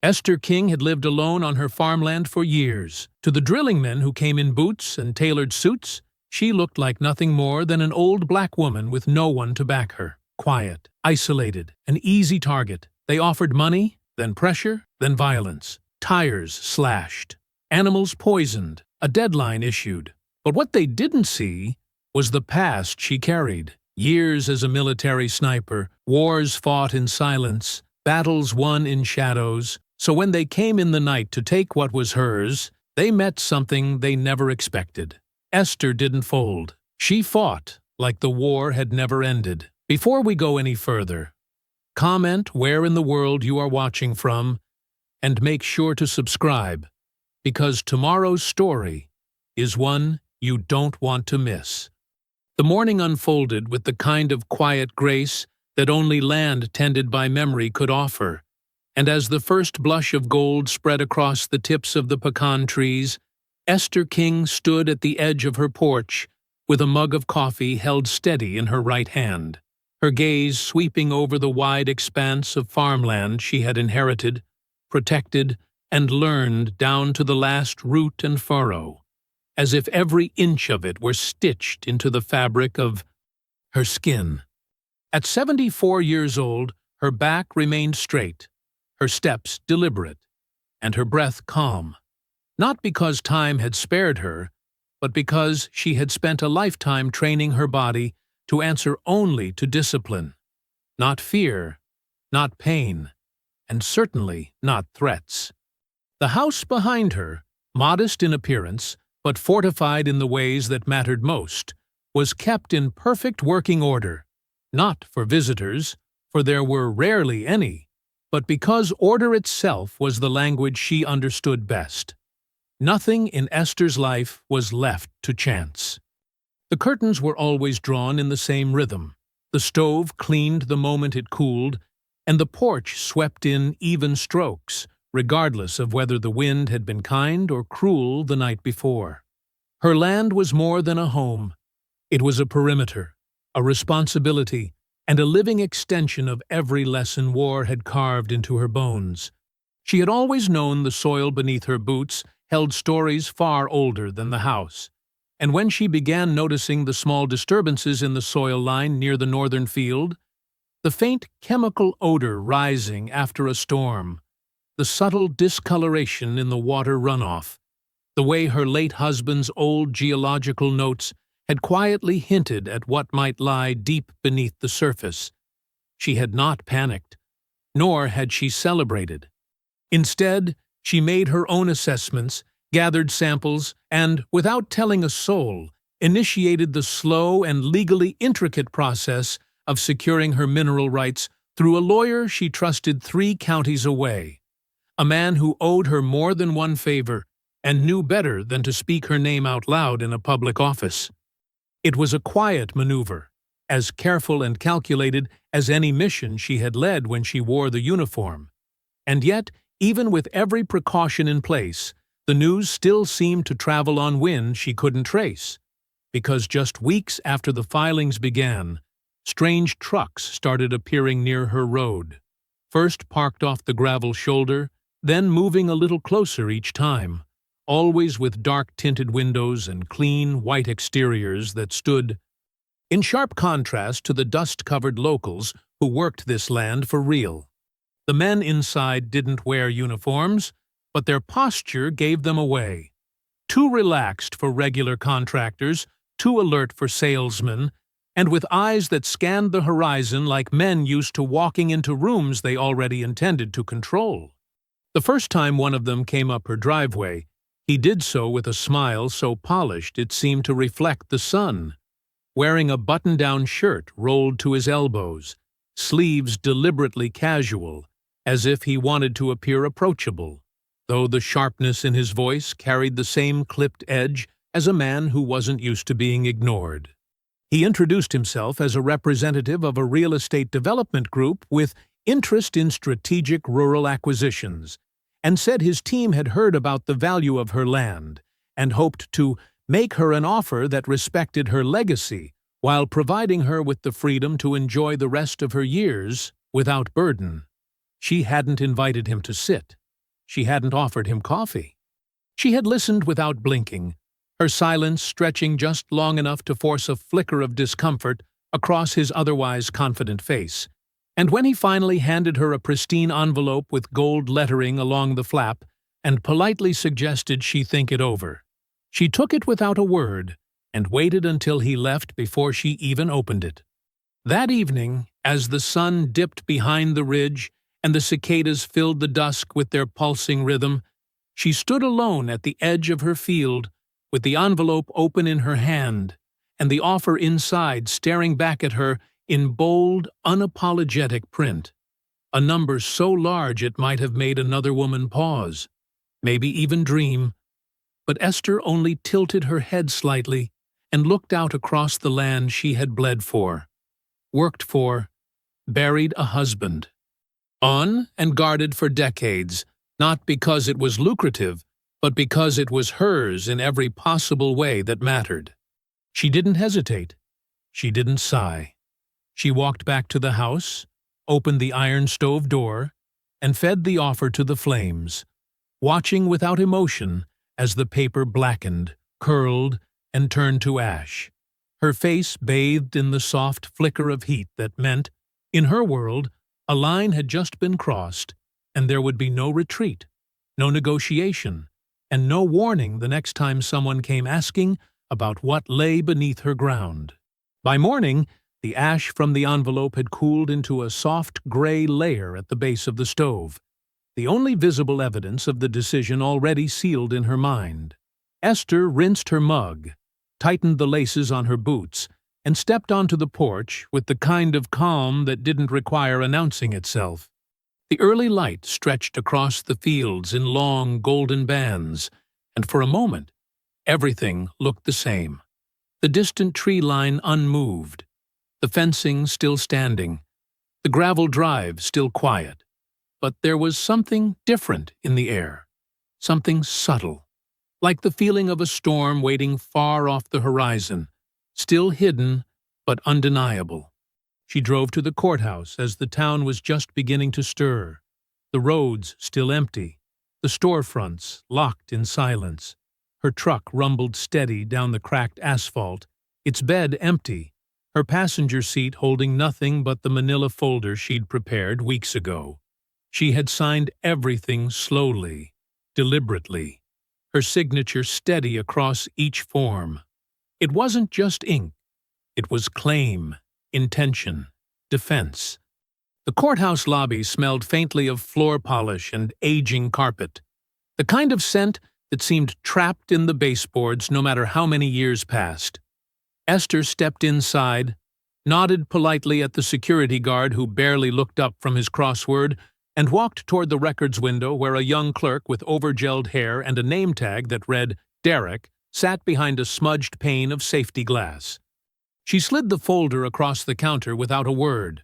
Esther King had lived alone on her farmland for years. To the drilling men who came in boots and tailored suits, she looked like nothing more than an old black woman with no one to back her. Quiet, isolated, an easy target. They offered money, then pressure, then violence. Tires slashed, animals poisoned, a deadline issued. But what they didn't see was the past she carried. Years as a military sniper, wars fought in silence, battles won in shadows. So when they came in the night to take what was hers, they met something they never expected. Esther didn't fold. She fought like the war had never ended. Before we go any further, comment where in the world you are watching from, and make sure to subscribe, because tomorrow's story is one you don't want to miss. The morning unfolded with the kind of quiet grace that only land tended by memory could offer, and as the first blush of gold spread across the tips of the pecan trees, Esther King stood at the edge of her porch with a mug of coffee held steady in her right hand, her gaze sweeping over the wide expanse of farmland she had inherited, protected, and learned down to the last root and furrow, as if every inch of it were stitched into the fabric of her skin. At 74 years old, her back remained straight, her steps deliberate, and her breath calm, not because time had spared her, but because she had spent a lifetime training her body to answer only to discipline, not fear, not pain, and certainly not threats. The house behind her, modest in appearance, but fortified in the ways that mattered most, was kept in perfect working order, not for visitors, for there were rarely any, but because order itself was the language she understood best. Nothing in Esther's life was left to chance. The curtains were always drawn in the same rhythm, the stove cleaned the moment it cooled, and the porch swept in even strokes, regardless of whether the wind had been kind or cruel the night before. Her land was more than a home. It was a perimeter, a responsibility, and a living extension of every lesson war had carved into her bones. She had always known the soil beneath her boots held stories far older than the house, and when she began noticing the small disturbances in the soil line near the northern field, the faint chemical odor rising after a storm, the subtle discoloration in the water runoff, the way her late husband's old geological notes had quietly hinted at what might lie deep beneath the surface, she had not panicked, nor had she celebrated. Instead, she made her own assessments, gathered samples, and, without telling a soul, initiated the slow and legally intricate process of securing her mineral rights through a lawyer she trusted 3 counties away, a man who owed her more than one favor and knew better than to speak her name out loud in a public office. It was a quiet maneuver, as careful and calculated as any mission she had led when she wore the uniform. And yet, even with every precaution in place, the news still seemed to travel on wind she couldn't trace, because just weeks after the filings began, strange trucks started appearing near her road, first parked off the gravel shoulder, then moving a little closer each time, always with dark-tinted windows and clean, white exteriors that stood in sharp contrast to the dust-covered locals who worked this land for real. The men inside didn't wear uniforms, but their posture gave them away. Too relaxed for regular contractors, too alert for salesmen, and with eyes that scanned the horizon like men used to walking into rooms they already intended to control. The first time one of them came up her driveway, he did so with a smile so polished it seemed to reflect the sun, wearing a button-down shirt rolled to his elbows, sleeves deliberately casual, as if he wanted to appear approachable, though the sharpness in his voice carried the same clipped edge as a man who wasn't used to being ignored. He introduced himself as a representative of a real estate development group with interest in strategic rural acquisitions, and said his team had heard about the value of her land and hoped to make her an offer that respected her legacy while providing her with the freedom to enjoy the rest of her years without burden. She hadn't invited him to sit. she hadn't offered him coffee. She had listened without blinking, her silence stretching just long enough to force a flicker of discomfort across his otherwise confident face. And when he finally handed her a pristine envelope with gold lettering along the flap and politely suggested she think it over, she took it without a word and waited until he left before she even opened it. That evening, as the sun dipped behind the ridge and the cicadas filled the dusk with their pulsing rhythm, she stood alone at the edge of her field, with the envelope open in her hand and the offer inside staring back at her in bold, unapologetic print. A number so large it might have made another woman pause, maybe even dream. But Esther only tilted her head slightly and looked out across the land she had bled for, worked for, buried a husband. On and guarded for decades, not because it was lucrative, but because it was hers in every possible way that mattered. She didn't hesitate. She didn't sigh. She walked back to the house, opened the iron stove door, and fed the offer to the flames, watching without emotion as the paper blackened, curled, and turned to ash, her face bathed in the soft flicker of heat that meant, in her world, a line had just been crossed, and there would be no retreat, no negotiation, and no warning the next time someone came asking about what lay beneath her ground. By morning, the ash from the envelope had cooled into a soft gray layer at the base of the stove, the only visible evidence of the decision already sealed in her mind. Esther rinsed her mug, tightened the laces on her boots, and stepped onto the porch with the kind of calm that didn't require announcing itself. The early light stretched across the fields in long golden bands, and for a moment, everything looked the same. The distant tree line unmoved, the fencing still standing, the gravel drive still quiet. But there was something different in the air, something subtle, like the feeling of a storm waiting far off the horizon, still hidden but undeniable. She drove to the courthouse as the town was just beginning to stir, the roads still empty, the storefronts locked in silence. Her truck rumbled steady down the cracked asphalt, its bed empty, her passenger seat holding nothing but the manila folder she'd prepared weeks ago. She had signed everything slowly, deliberately, her signature steady across each form. It wasn't just ink. It was claim, intention, defense. The courthouse lobby smelled faintly of floor polish and aging carpet, the kind of scent that seemed trapped in the baseboards no matter how many years passed. Esther stepped inside, nodded politely at the security guard who barely looked up from his crossword, and walked toward the records window where a young clerk with overgelled hair and a name tag that read Derek sat behind a smudged pane of safety glass. She slid the folder across the counter without a word.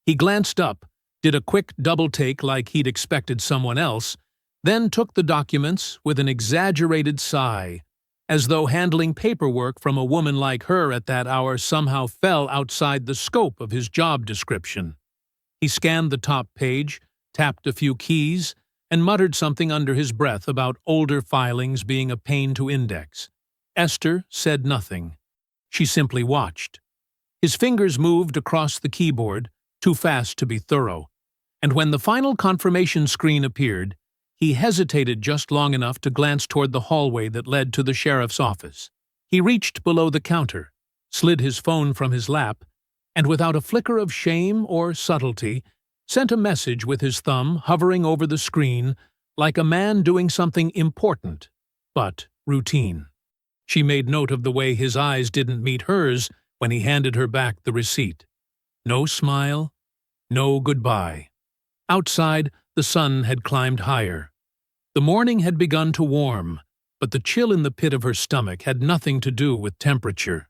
He glanced up, did a quick double-take like he'd expected someone else, then took the documents with an exaggerated sigh, as though handling paperwork from a woman like her at that hour somehow fell outside the scope of his job description. He scanned the top page, tapped a few keys, and muttered something under his breath about older filings being a pain to index. Esther said nothing. She simply watched. His fingers moved across the keyboard, too fast to be thorough, and when the final confirmation screen appeared, he hesitated just long enough to glance toward the hallway that led to the sheriff's office. He reached below the counter, slid his phone from his lap, and without a flicker of shame or subtlety, sent a message with his thumb hovering over the screen like a man doing something important, but routine. She made note of the way his eyes didn't meet hers when he handed her back the receipt. No smile, no goodbye. Outside, the sun had climbed higher. The morning had begun to warm, but the chill in the pit of her stomach had nothing to do with temperature.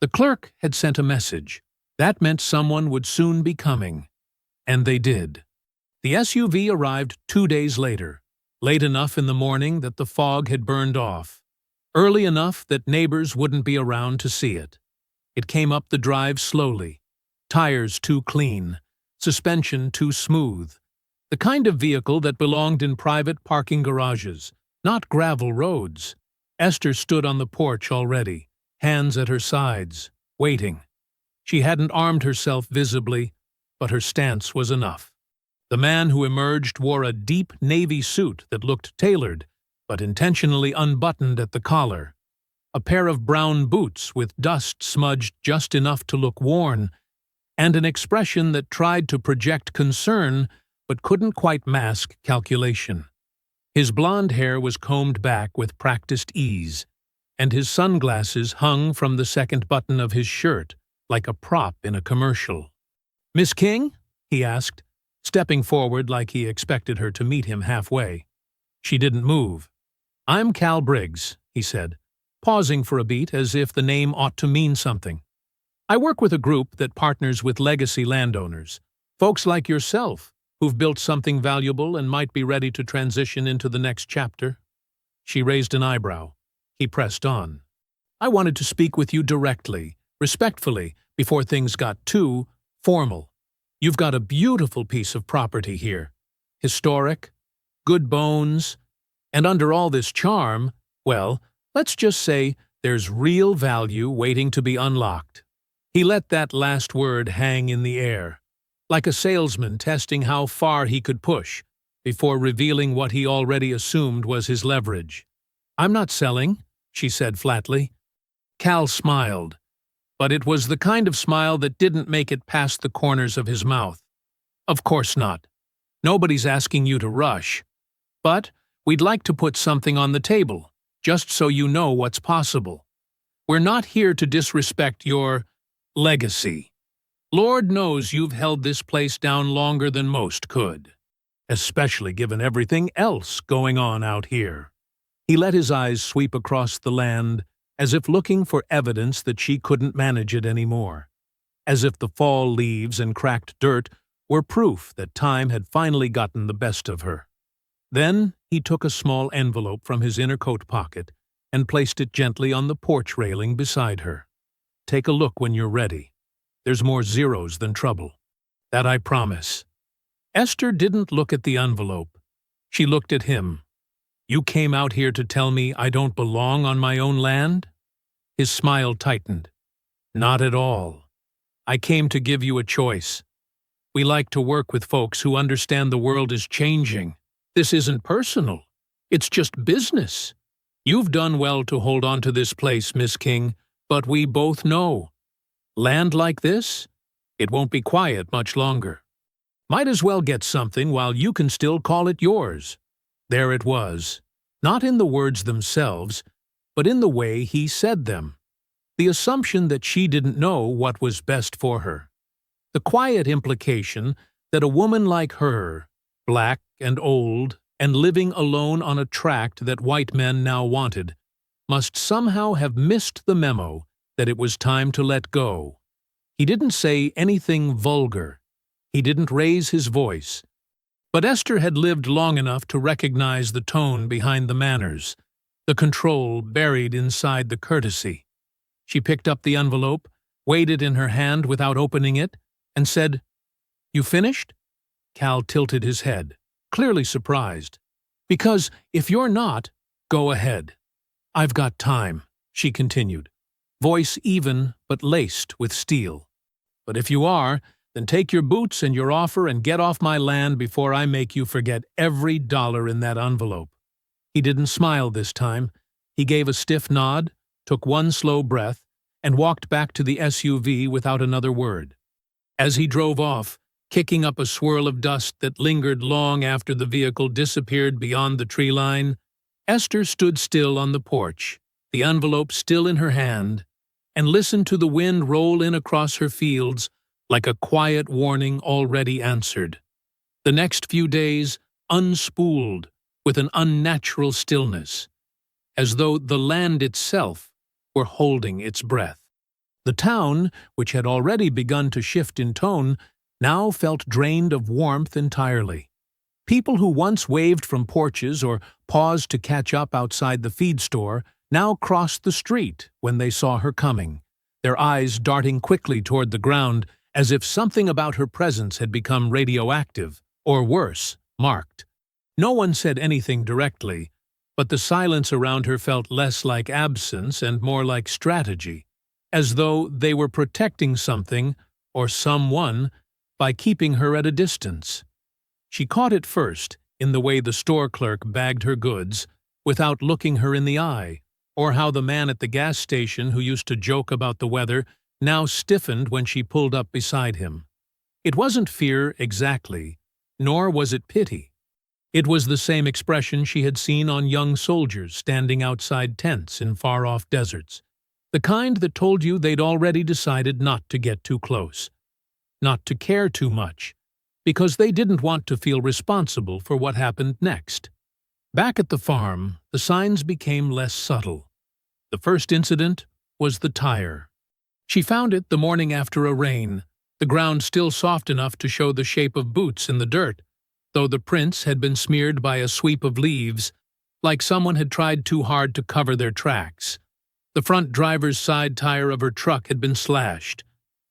The clerk had sent a message. That meant someone would soon be coming. And they did. The SUV arrived 2 days later, late enough in the morning that the fog had burned off, early enough that neighbors wouldn't be around to see it. It came up the drive slowly, tires too clean, suspension too smooth, The kind of vehicle that belonged in private parking garages, not gravel roads. Esther stood on the porch already, hands at her sides, waiting. She hadn't armed herself visibly, but her stance was enough. The man who emerged wore a deep navy suit that looked tailored, but intentionally unbuttoned at the collar, a pair of brown boots with dust smudged just enough to look worn, and an expression that tried to project concern but couldn't quite mask calculation. His blonde hair was combed back with practiced ease, and his sunglasses hung from the second button of his shirt like a prop in a commercial. "Miss King?" he asked, stepping forward like he expected her to meet him halfway. She didn't move. "I'm Cal Briggs," he said, pausing for a beat as if the name ought to mean something. "I work with a group that partners with legacy landowners, folks like yourself, who've built something valuable and might be ready to transition into the next chapter." She raised an eyebrow. He pressed on. "I wanted to speak with you directly, respectfully, before things got too formal. You've got a beautiful piece of property here. Historic, good bones, and under all this charm, well, let's just say there's real value waiting to be unlocked." He let that last word hang in the air, like a salesman testing how far he could push, before revealing what he already assumed was his leverage. "I'm not selling," she said flatly. Cal smiled, but it was the kind of smile that didn't make it past the corners of his mouth. "Of course not. Nobody's asking you to rush. But we'd like to put something on the table, just so you know what's possible. We're not here to disrespect your legacy. Lord knows you've held this place down longer than most could, especially given everything else going on out here." He let his eyes sweep across the land, as if looking for evidence that she couldn't manage it anymore, as if the fall leaves and cracked dirt were proof that time had finally gotten the best of her. Then he took a small envelope from his inner coat pocket and placed it gently on the porch railing beside her. "Take a look when you're ready. There's more zeros than trouble. That I promise." Esther didn't look at the envelope. She looked at him. "You came out here to tell me I don't belong on my own land?" His smile tightened. "Not at all. I came to give you a choice. We like to work with folks who understand the world is changing. This isn't personal. It's just business. You've done well to hold on to this place, Miss King, but we both know. Land like this? It won't be quiet much longer. Might as well get something while you can still call it yours." There it was, not in the words themselves, but in the way he said them. The assumption that she didn't know what was best for her. The quiet implication that a woman like her, black and old, and living alone on a tract that white men now wanted, must somehow have missed the memo that it was time to let go. He didn't say anything vulgar. He didn't raise his voice. But Esther had lived long enough to recognize the tone behind the manners, the control buried inside the courtesy. She picked up the envelope, weighed it in her hand without opening it, and said, "You finished?" Cal tilted his head, clearly surprised. "Because if you're not, go ahead. I've got time," she continued, voice even but laced with steel. "But if you are, then take your boots and your offer and get off my land before I make you forget every dollar in that envelope." He didn't smile this time. He gave a stiff nod, took one slow breath, and walked back to the SUV without another word. As he drove off, kicking up a swirl of dust that lingered long after the vehicle disappeared beyond the tree line, Esther stood still on the porch, the envelope still in her hand, and listened to the wind roll in across her fields like a quiet warning already answered. The next few days unspooled with an unnatural stillness, as though the land itself were holding its breath. The town, which had already begun to shift in tone, now felt drained of warmth entirely. People who once waved from porches or paused to catch up outside the feed store now crossed the street when they saw her coming, their eyes darting quickly toward the ground as if something about her presence had become radioactive or worse, marked. No one said anything directly, but the silence around her felt less like absence and more like strategy, as though they were protecting something or someone by keeping her at a distance. She caught it first in the way the store clerk bagged her goods without looking her in the eye, or how the man at the gas station who used to joke about the weather now stiffened when she pulled up beside him. It wasn't fear exactly, nor was it pity. It was the same expression she had seen on young soldiers standing outside tents in far-off deserts, the kind that told you they'd already decided not to get too close, not to care too much, because they didn't want to feel responsible for what happened next. Back at the farm, the signs became less subtle. The first incident was the tire. She found it the morning after a rain, the ground still soft enough to show the shape of boots in the dirt, though the prints had been smeared by a sweep of leaves, like someone had tried too hard to cover their tracks. The front driver's side tire of her truck had been slashed,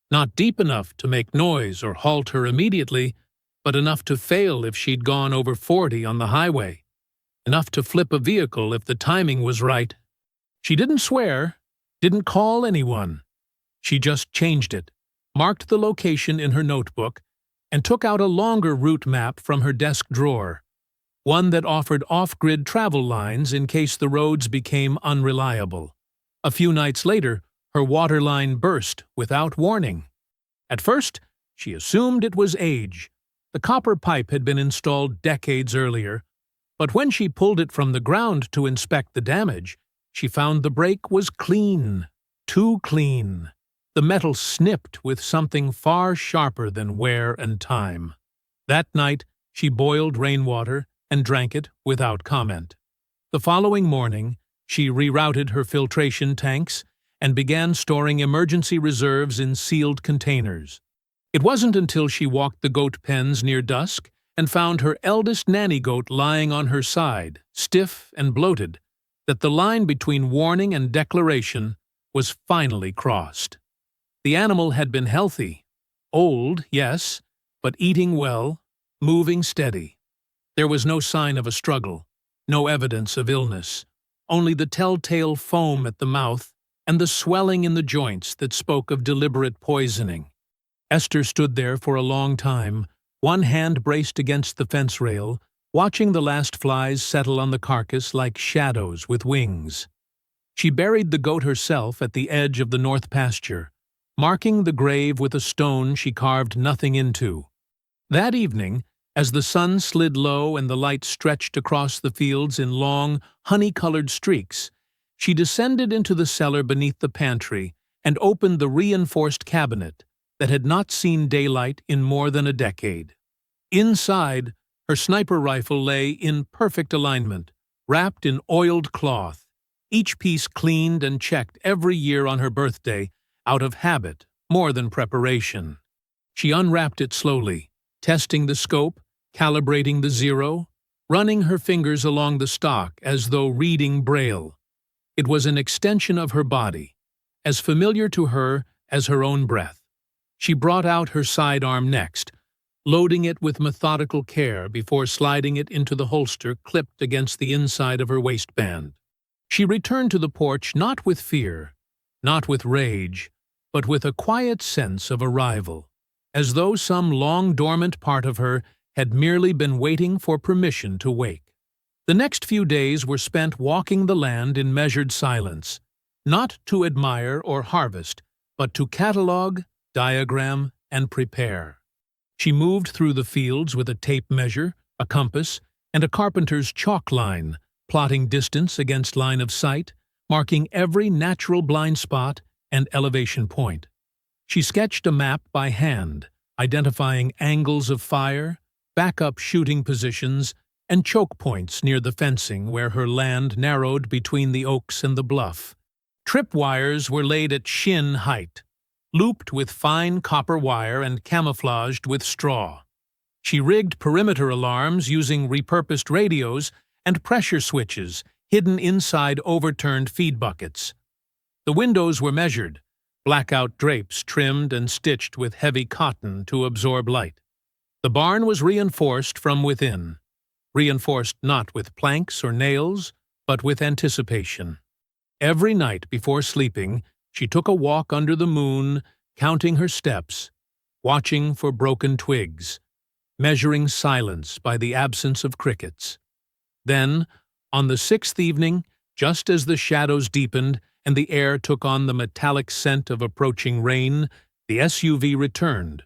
not deep enough to make noise or halt her immediately, but enough to fail if she'd gone over 40 on the highway, enough to flip a vehicle if the timing was right. She didn't swear, didn't call anyone. She just changed it, marked the location in her notebook, and took out a longer route map from her desk drawer, one that offered off-grid travel lines in case the roads became unreliable. A few nights later, her water line burst without warning. At first, she assumed it was age. The copper pipe had been installed decades earlier, but when she pulled it from the ground to inspect the damage, she found the break was clean, too clean. The metal snipped with something far sharper than wear and time. That night, she boiled rainwater and drank it without comment. The following morning, she rerouted her filtration tanks and began storing emergency reserves in sealed containers. It wasn't until she walked the goat pens near dusk and found her eldest nanny goat lying on her side, stiff and bloated, that the line between warning and declaration was finally crossed. The animal had been healthy, old, yes, but eating well, moving steady. There was no sign of a struggle, no evidence of illness, only the telltale foam at the mouth and the swelling in the joints that spoke of deliberate poisoning. Esther stood there for a long time, one hand braced against the fence rail, watching the last flies settle on the carcass like shadows with wings. She buried the goat herself at the edge of the north pasture, marking the grave with a stone she carved nothing into. That evening, as the sun slid low and the light stretched across the fields in long, honey-colored streaks, she descended into the cellar beneath the pantry and opened the reinforced cabinet that had not seen daylight in more than a decade. Inside, her sniper rifle lay in perfect alignment, wrapped in oiled cloth, each piece cleaned and checked every year on her birthday, out of habit, more than preparation. She unwrapped it slowly, testing the scope, calibrating the zero, running her fingers along the stock as though reading Braille. It was an extension of her body, as familiar to her as her own breath. She brought out her sidearm next, loading it with methodical care before sliding it into the holster clipped against the inside of her waistband. She returned to the porch not with fear, not with rage, but with a quiet sense of arrival, as though some long-dormant part of her had merely been waiting for permission to wake. The next few days were spent walking the land in measured silence, not to admire or harvest, but to catalogue, diagram, and prepare. She moved through the fields with a tape measure, a compass, and a carpenter's chalk line, plotting distance against line of sight, marking every natural blind spot and elevation point. She sketched a map by hand, identifying angles of fire, backup shooting positions, and choke points near the fencing where her land narrowed between the oaks and the bluff. Tripwires were laid at shin height, looped with fine copper wire and camouflaged with straw. She rigged perimeter alarms using repurposed radios and pressure switches hidden inside overturned feed buckets. The windows were measured, blackout drapes trimmed and stitched with heavy cotton to absorb light. The barn was reinforced from within, reinforced not with planks or nails, but with anticipation. Every night before sleeping, she took a walk under the moon, counting her steps, watching for broken twigs, measuring silence by the absence of crickets. Then, on the sixth evening, just as the shadows deepened and the air took on the metallic scent of approaching rain, the SUV returned.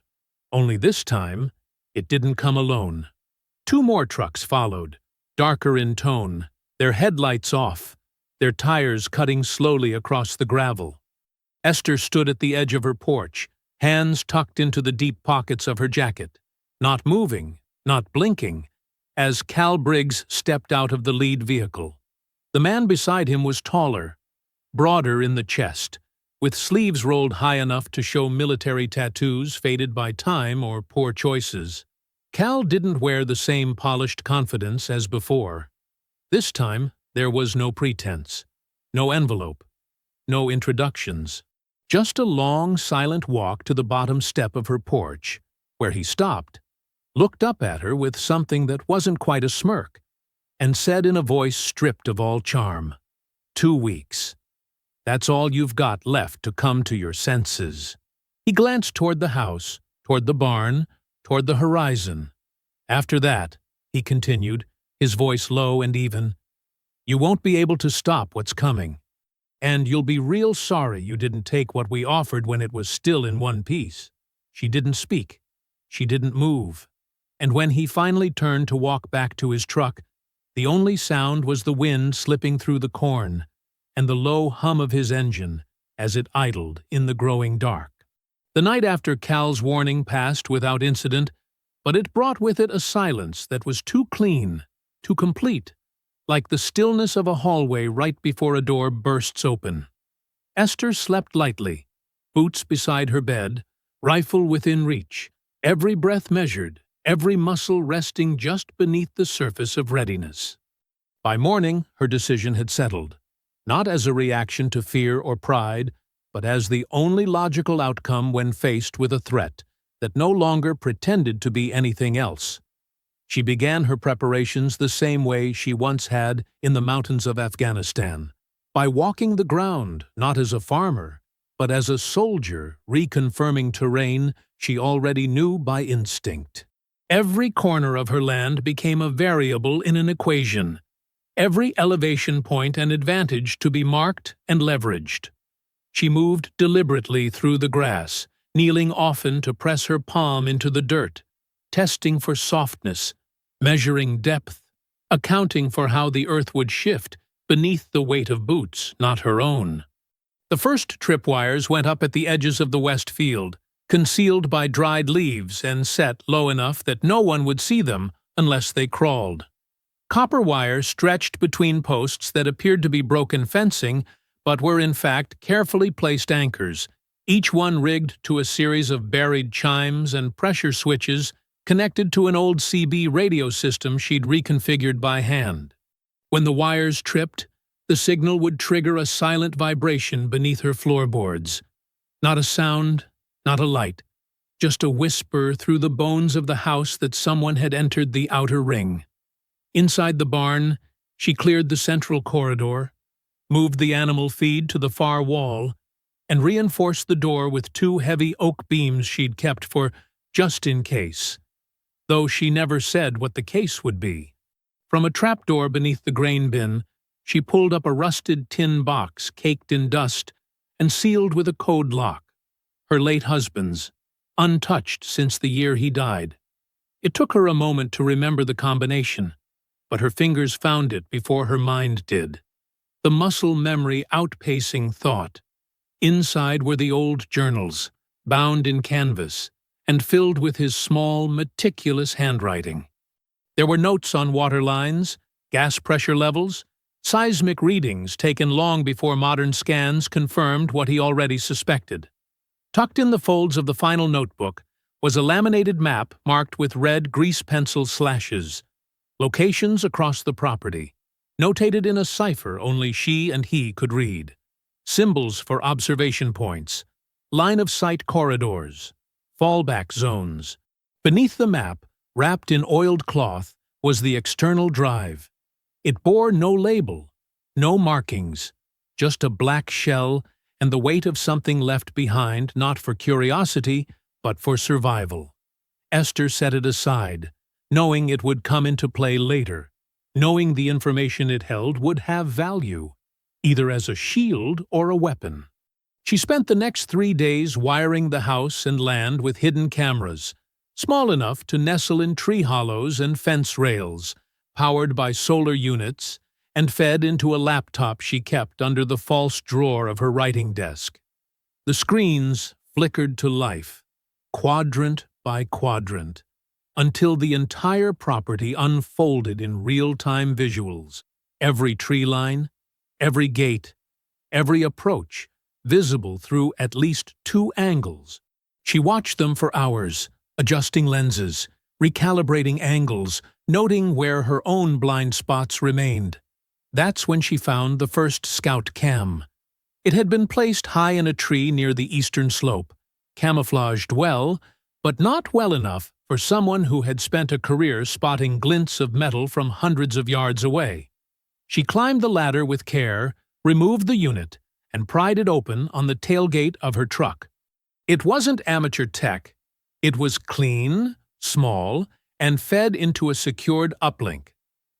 Only this time, it didn't come alone. Two more trucks followed, darker in tone, their headlights off, their tires cutting slowly across the gravel. Esther stood at the edge of her porch, hands tucked into the deep pockets of her jacket, not moving, not blinking, as Cal Briggs stepped out of the lead vehicle. The man beside him was taller, broader in the chest, with sleeves rolled high enough to show military tattoos faded by time or poor choices. Cal didn't wear the same polished confidence as before. This time, there was no pretense, no envelope, no introductions. Just a long, silent walk to the bottom step of her porch, where he stopped, looked up at her with something that wasn't quite a smirk, and said in a voice stripped of all charm, "2 weeks. That's all you've got left to come to your senses." He glanced toward the house, toward the barn, toward the horizon. "After that," he continued, his voice low and even, "you won't be able to stop what's coming. And you'll be real sorry you didn't take what we offered when it was still in one piece." She didn't speak. She didn't move. And when he finally turned to walk back to his truck, the only sound was the wind slipping through the corn and the low hum of his engine as it idled in the growing dark. The night after Cal's warning passed without incident, but it brought with it a silence that was too clean, too complete, like the stillness of a hallway right before a door bursts open. Esther slept lightly, boots beside her bed, rifle within reach, every breath measured, every muscle resting just beneath the surface of readiness. By morning, her decision had settled, not as a reaction to fear or pride, but as the only logical outcome when faced with a threat that no longer pretended to be anything else. She began her preparations the same way she once had in the mountains of Afghanistan, by walking the ground not as a farmer, but as a soldier reconfirming terrain she already knew by instinct. Every corner of her land became a variable in an equation, every elevation point an advantage to be marked and leveraged. She moved deliberately through the grass, kneeling often to press her palm into the dirt, testing for softness, measuring depth, accounting for how the earth would shift beneath the weight of boots, not her own. The first tripwires went up at the edges of the west field, concealed by dried leaves and set low enough that no one would see them unless they crawled. Copper wires stretched between posts that appeared to be broken fencing, but were in fact carefully placed anchors, each one rigged to a series of buried chimes and pressure switches connected to an old CB radio system she'd reconfigured by hand. When the wires tripped, the signal would trigger a silent vibration beneath her floorboards. Not a sound, not a light, just a whisper through the bones of the house that someone had entered the outer ring. Inside the barn, she cleared the central corridor, moved the animal feed to the far wall, and reinforced the door with 2 heavy oak beams she'd kept for just in case, though she never said what the case would be. From a trapdoor beneath the grain bin, she pulled up a rusted tin box caked in dust and sealed with a code lock, her late husband's, untouched since the year he died. It took her a moment to remember the combination, but her fingers found it before her mind did. The muscle memory outpacing thought. Inside were the old journals, bound in canvas, and filled with his small, meticulous handwriting. There were notes on water lines, gas pressure levels, seismic readings taken long before modern scans confirmed what he already suspected. Tucked in the folds of the final notebook was a laminated map marked with red grease pencil slashes, locations across the property, notated in a cipher only she and he could read, symbols for observation points, line-of-sight corridors, fallback zones, Beneath the map, wrapped in oiled cloth, was the external drive. It bore no label, no markings, just a black shell and the weight of something left behind not for curiosity, but for survival. Esther set it aside, knowing it would come into play later, knowing the information it held would have value, either as a shield or a weapon. She spent the next 3 days wiring the house and land with hidden cameras, small enough to nestle in tree hollows and fence rails, powered by solar units, and fed into a laptop she kept under the false drawer of her writing desk. The screens flickered to life, quadrant by quadrant, until the entire property unfolded in real-time visuals. Every tree line, every gate, every approach, visible through at least 2 angles. She watched them for hours, adjusting lenses, recalibrating angles, noting where her own blind spots remained. That's when she found the first scout cam. It had been placed high in a tree near the eastern slope, camouflaged well, but not well enough for someone who had spent a career spotting glints of metal from hundreds of yards away. She climbed the ladder with care, removed the unit, and pried it open on the tailgate of her truck. It wasn't amateur tech. It was clean, small, and fed into a secured uplink.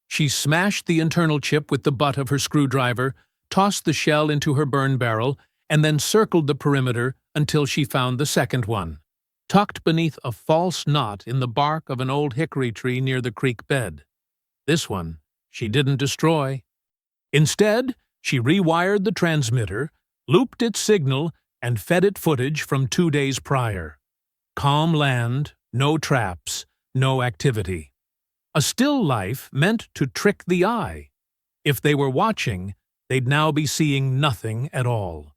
She smashed the internal chip with the butt of her screwdriver, tossed the shell into her burn barrel, and then circled the perimeter until she found the second one, tucked beneath a false knot in the bark of an old hickory tree near the creek bed. This one she didn't destroy. Instead, she rewired the transmitter, looped its signal, and fed it footage from 2 days prior. Calm land, no traps, no activity. A still life meant to trick the eye. If they were watching, they'd now be seeing nothing at all.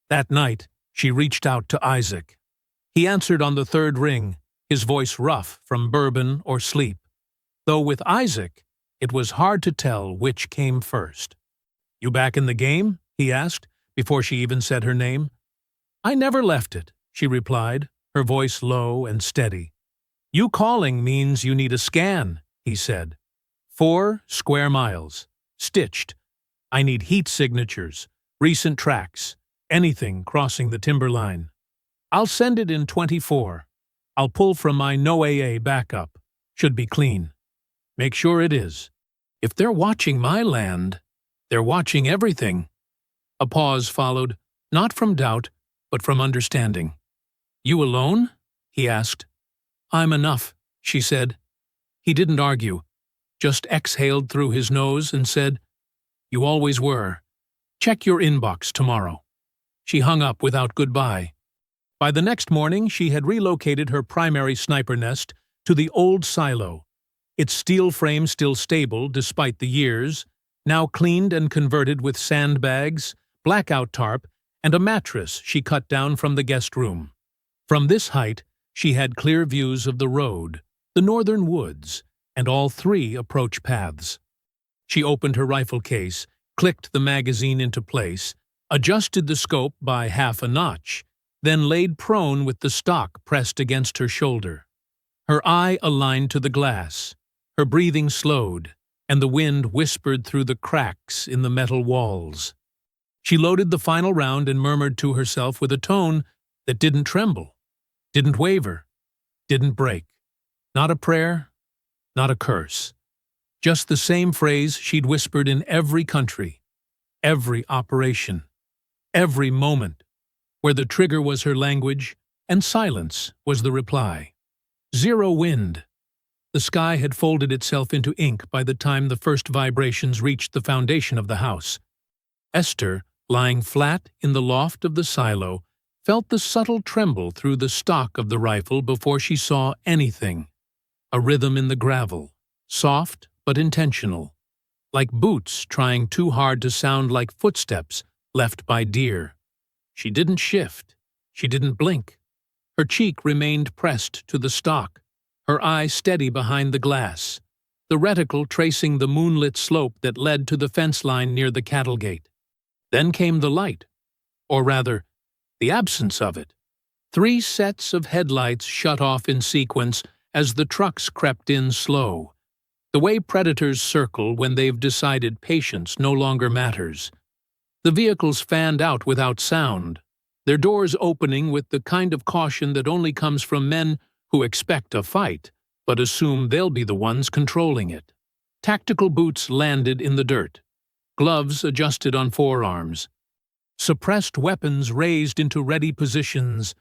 That night, she reached out to Isaac. He answered on the 3rd ring, his voice rough from bourbon or sleep. Though with Isaac, it was hard to tell which came first. "You back in the game?" he asked, before she even said her name. "I never left it," she replied, her voice low and steady. "You calling means you need a scan," he said. 4 square miles, stitched. I need heat signatures, recent tracks, anything crossing the timberline. I'll send it in 24. I'll pull from my no AA backup. Should be clean. Make sure it is. If they're watching my land, they're watching everything. A pause followed, not from doubt, but from understanding. "You alone?" he asked. "I'm enough," she said. He didn't argue, just exhaled through his nose and said, "You always were. Check your inbox tomorrow." She hung up without goodbye. By the next morning, she had relocated her primary sniper nest to the old silo, its steel frame still stable despite the years, now cleaned and converted with sandbags, blackout tarp, and a mattress she cut down from the guest room. From this height, she had clear views of the road, the northern woods, and all 3 approach paths. She opened her rifle case, clicked the magazine into place, adjusted the scope by half a notch, then laid prone with the stock pressed against her shoulder. Her eye aligned to the glass, her breathing slowed, and the wind whispered through the cracks in the metal walls. She loaded the final round and murmured to herself with a tone that didn't tremble, didn't waver, didn't break. Not a prayer, not a curse. Just the same phrase she'd whispered in every country, every operation, every moment, where the trigger was her language and silence was the reply. 0 wind. The sky had folded itself into ink by the time the first vibrations reached the foundation of the house. Esther, lying flat in the loft of the silo, felt the subtle tremble through the stock of the rifle before she saw anything. A rhythm in the gravel, soft but intentional, like boots trying too hard to sound like footsteps left by deer. She didn't shift. She didn't blink. Her cheek remained pressed to the stock, her eye steady behind the glass, the reticle tracing the moonlit slope that led to the fence line near the cattle gate. Then came the light, or rather, the absence of it. 3 sets of headlights shut off in sequence as the trucks crept in slow. The way predators circle when they've decided patience no longer matters. The vehicles fanned out without sound, their doors opening with the kind of caution that only comes from men who expect a fight, but assume they'll be the ones controlling it. Tactical boots landed in the dirt. Gloves adjusted on forearms. Suppressed weapons raised into ready positions.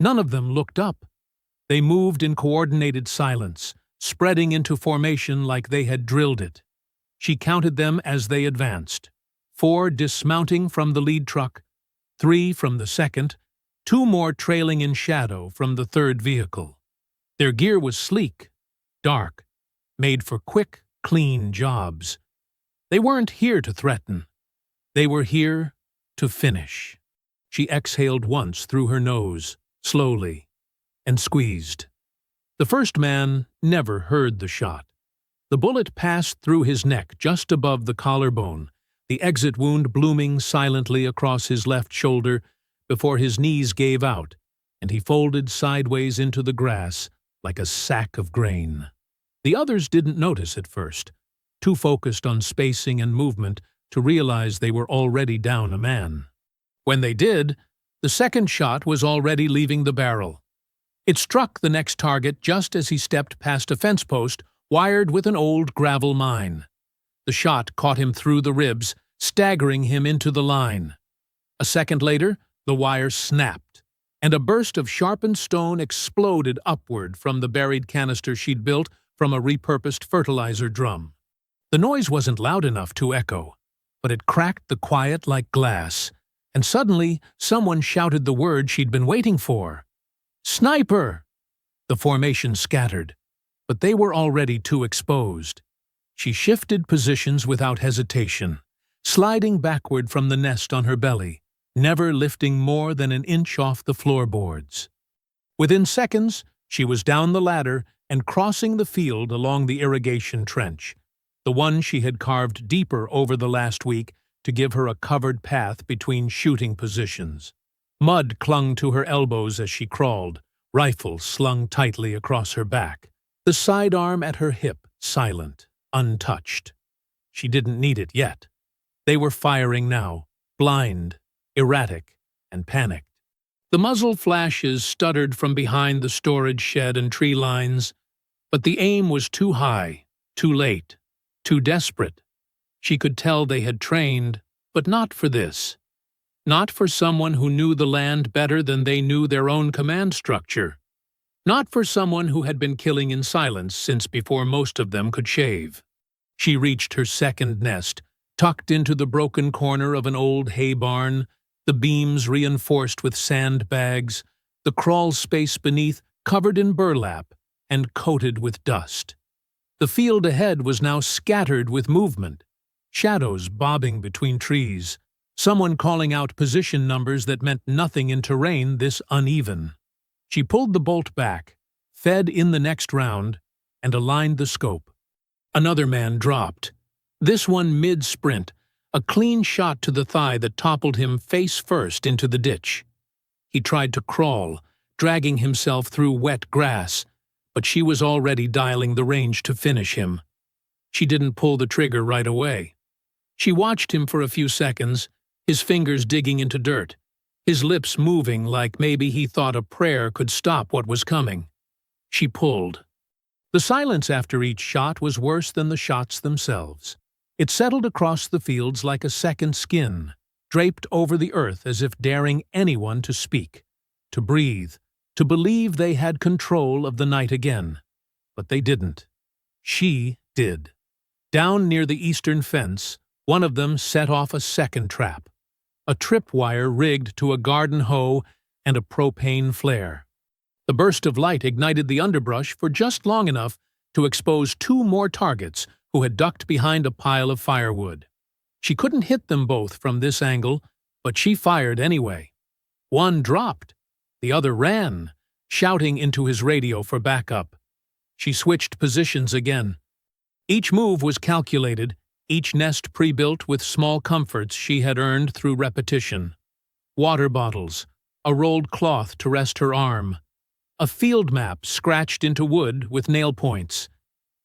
None of them looked up. They moved in coordinated silence, spreading into formation like they had drilled it. She counted them as they advanced. 4 dismounting from the lead truck, 3 from the second, 2 more trailing in shadow from the third vehicle. Their gear was sleek, dark, made for quick, clean jobs. They weren't here to threaten. They were here to finish. She exhaled once through her nose, slowly, and squeezed. The first man never heard the shot. The bullet passed through his neck just above the collarbone, the exit wound blooming silently across his left shoulder before his knees gave out, and he folded sideways into the grass like a sack of grain. The others didn't notice at first, too focused on spacing and movement to realize they were already down a man. When they did, the second shot was already leaving the barrel. It struck the next target just as he stepped past a fence post wired with an old gravel mine. The shot caught him through the ribs, staggering him into the line. A second later, the wire snapped, and a burst of sharpened stone exploded upward from the buried canister she'd built from a repurposed fertilizer drum. The noise wasn't loud enough to echo, but it cracked the quiet like glass, and suddenly someone shouted the word she'd been waiting for. "Sniper!" The formation scattered, but they were already too exposed. She shifted positions without hesitation, sliding backward from the nest on her belly, never lifting more than an inch off the floorboards. Within seconds, she was down the ladder and crossing the field along the irrigation trench, the one she had carved deeper over the last week to give her a covered path between shooting positions. Mud clung to her elbows as she crawled, rifle slung tightly across her back, the sidearm at her hip silent, untouched. She didn't need it yet. They were firing now, blind, erratic, and panicked. The muzzle flashes stuttered from behind the storage shed and tree lines, but the aim was too high, too late, too desperate. She could tell they had trained, but not for this. Not for someone who knew the land better than they knew their own command structure. Not for someone who had been killing in silence since before most of them could shave. She reached her second nest, tucked into the broken corner of an old hay barn, the beams reinforced with sandbags, the crawl space beneath covered in burlap and coated with dust. The field ahead was now scattered with movement, shadows bobbing between trees, someone calling out position numbers that meant nothing in terrain this uneven. She pulled the bolt back, fed in the next round, and aligned the scope. Another man dropped, this one mid-sprint, a clean shot to the thigh that toppled him face first into the ditch. He tried to crawl, dragging himself through wet grass, but she was already dialing the range to finish him. She didn't pull the trigger right away. She watched him for a few seconds, his fingers digging into dirt, his lips moving like maybe he thought a prayer could stop what was coming. She pulled. The silence after each shot was worse than the shots themselves. It settled across the fields like a second skin, draped over the earth as if daring anyone to speak, to breathe, to believe they had control of the night again. But they didn't. She did. Down near the eastern fence, one of them set off a second trap, a tripwire rigged to a garden hoe and a propane flare. The burst of light ignited the underbrush for just long enough to expose 2 more targets who had ducked behind a pile of firewood. She couldn't hit them both from this angle, but she fired anyway. One dropped. The other ran, shouting into his radio for backup. She switched positions again. Each move was calculated, each nest pre-built with small comforts she had earned through repetition. Water bottles, a rolled cloth to rest her arm, a field map scratched into wood with nail points.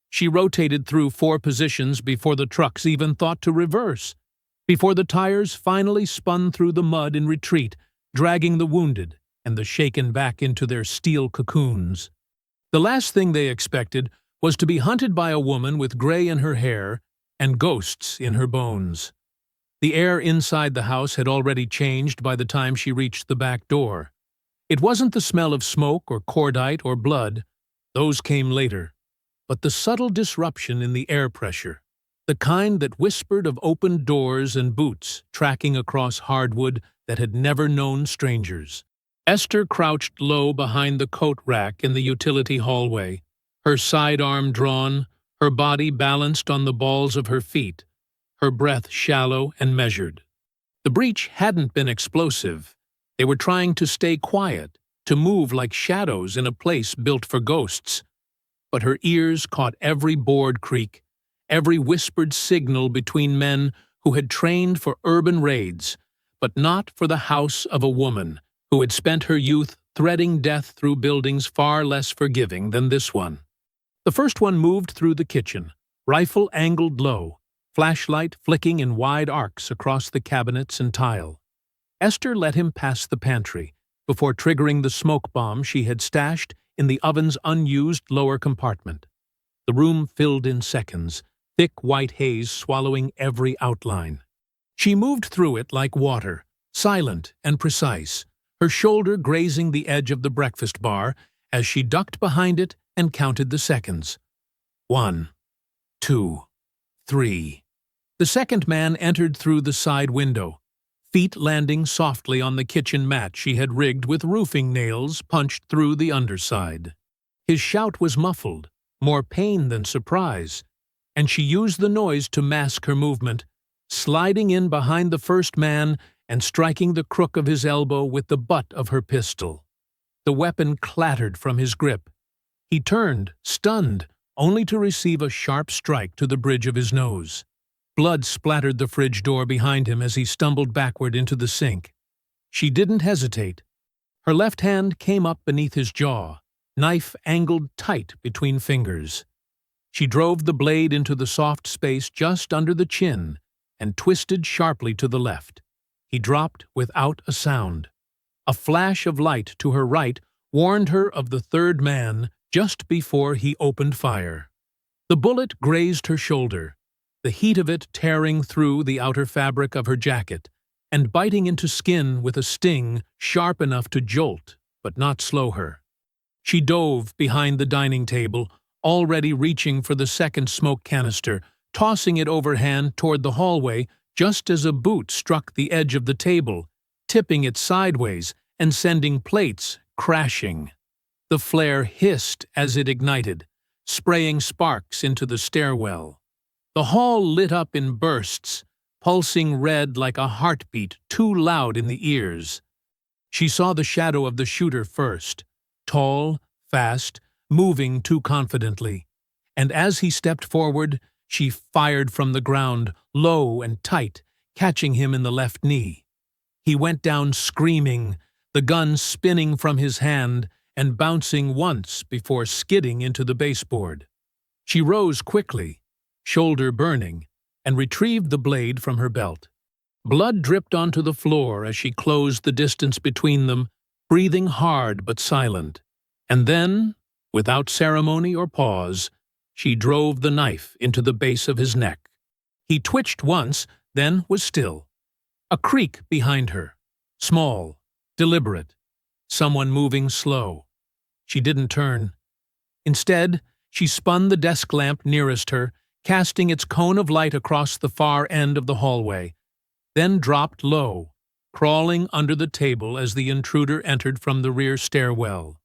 She rotated through 4 positions before the trucks even thought to reverse, before the tires finally spun through the mud in retreat, dragging the wounded and the shaken back into their steel cocoons. The last thing they expected was to be hunted by a woman with gray in her hair and ghosts in her bones. The air inside the house had already changed by the time she reached the back door. It wasn't the smell of smoke or cordite or blood. Those came later. But the subtle disruption in the air pressure, the kind that whispered of opened doors and boots tracking across hardwood that had never known strangers. Esther crouched low behind the coat rack in the utility hallway, her sidearm drawn, her body balanced on the balls of her feet, her breath shallow and measured. The breach hadn't been explosive. They were trying to stay quiet, to move like shadows in a place built for ghosts. But her ears caught every board creak, every whispered signal between men who had trained for urban raids, but not for the house of a woman who had spent her youth threading death through buildings far less forgiving than this one. The first one moved through the kitchen, rifle angled low, flashlight flicking in wide arcs across the cabinets and tile. Esther let him pass the pantry before triggering the smoke bomb she had stashed in the oven's unused lower compartment. The room filled in seconds, thick white haze swallowing every outline. She moved through it like water, silent and precise, her shoulder grazing the edge of the breakfast bar as she ducked behind it and counted the seconds. 1, 2, 3. The second man entered through the side window, feet landing softly on the kitchen mat she had rigged with roofing nails punched through the underside. His shout was muffled, more pain than surprise, and she used the noise to mask her movement, sliding in behind the first man and striking the crook of his elbow with the butt of her pistol. The weapon clattered from his grip. He turned, stunned, only to receive a sharp strike to the bridge of his nose. Blood splattered the fridge door behind him as he stumbled backward into the sink. She didn't hesitate. Her left hand came up beneath his jaw, knife angled tight between fingers. She drove the blade into the soft space just under the chin and twisted sharply to the left. He dropped without a sound. A flash of light to her right warned her of the third man just before he opened fire. The bullet grazed her shoulder, the heat of it tearing through the outer fabric of her jacket and biting into skin with a sting sharp enough to jolt, but not slow her. She dove behind the dining table, already reaching for the second smoke canister, tossing it overhand toward the hallway just as a boot struck the edge of the table, tipping it sideways and sending plates crashing. The flare hissed as it ignited, spraying sparks into the stairwell. The hall lit up in bursts, pulsing red like a heartbeat too loud in the ears. She saw the shadow of the shooter first, tall, fast, moving too confidently, and as he stepped forward, she fired from the ground, low and tight, catching him in the left knee. He went down screaming, the gun spinning from his hand and bouncing once before skidding into the baseboard. She rose quickly, shoulder burning, and retrieved the blade from her belt. Blood dripped onto the floor as she closed the distance between them, breathing hard but silent. And then, without ceremony or pause, she drove the knife into the base of his neck. He twitched once, then was still. A creak behind her, small, deliberate, someone moving slow. She didn't turn. Instead, she spun the desk lamp nearest her, casting its cone of light across the far end of the hallway, then dropped low, crawling under the table as the intruder entered from the rear stairwell.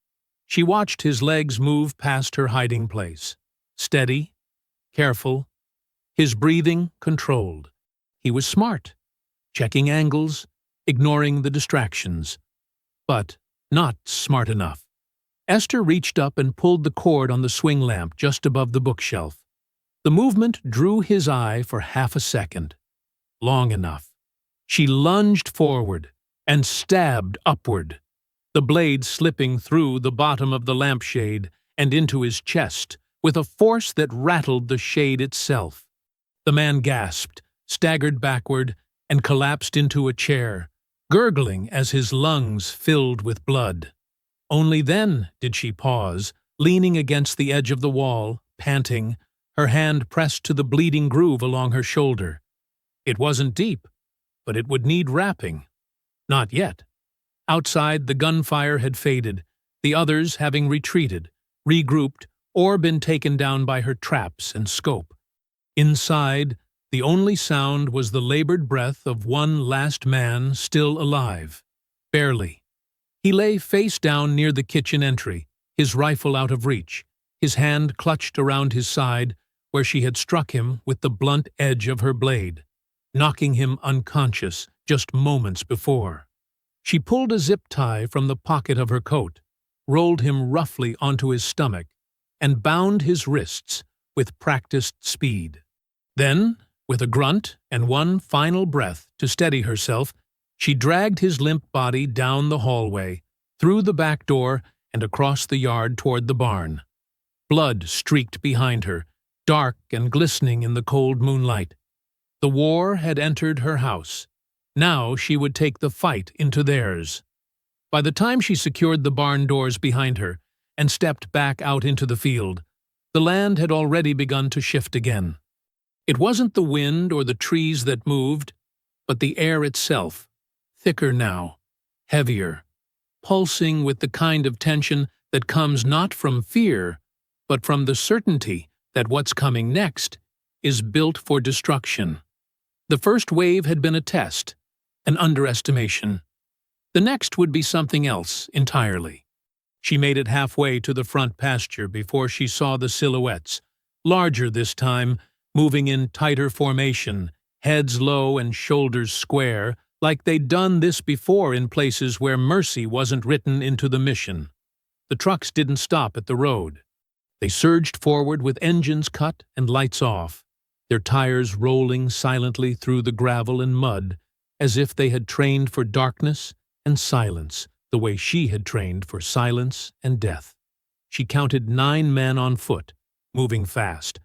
She watched his legs move past her hiding place, steady, careful, his breathing controlled. He was smart, checking angles, ignoring the distractions, but not smart enough. Esther reached up and pulled the cord on the swing lamp just above the bookshelf. The movement drew his eye for half a second. Long enough. She lunged forward and stabbed upward. the blade slipping through the bottom of the lampshade and into his chest with a force that rattled the shade itself. The man gasped, staggered backward, and collapsed into a chair, gurgling as his lungs filled with blood. Only then did she pause, leaning against the edge of the wall, panting, her hand pressed to the bleeding groove along her shoulder. It wasn't deep, but it would need wrapping. Not yet. Outside, the gunfire had faded, the others having retreated, regrouped, or been taken down by her traps and scope. Inside, the only sound was the labored breath of one last man still alive. Barely. He lay face down near the kitchen entry, his rifle out of reach, his hand clutched around his side where she had struck him with the blunt edge of her blade, knocking him unconscious just moments before. She pulled a zip tie from the pocket of her coat, rolled him roughly onto his stomach, and bound his wrists with practiced speed. Then, with a grunt and one final breath to steady herself, she dragged his limp body down the hallway, through the back door, and across the yard toward the barn. Blood streaked behind her, dark and glistening in the cold moonlight. The war had entered her house. Now she would take the fight into theirs. By the time she secured the barn doors behind her and stepped back out into the field, the land had already begun to shift again. It wasn't the wind or the trees that moved, but the air itself, thicker now, heavier, pulsing with the kind of tension that comes not from fear, but from the certainty that what's coming next is built for destruction. The first wave had been a test, an underestimation. The next would be something else entirely. She made it halfway to the front pasture before she saw the silhouettes, larger this time, moving in tighter formation, heads low and shoulders square, like they'd done this before in places where mercy wasn't written into the mission. The trucks didn't stop at the road. They surged forward with engines cut and lights off, their tires rolling silently through the gravel and mud, as if they had trained for darkness and silence the way she had trained for silence and death. She counted 9 men on foot, moving fast,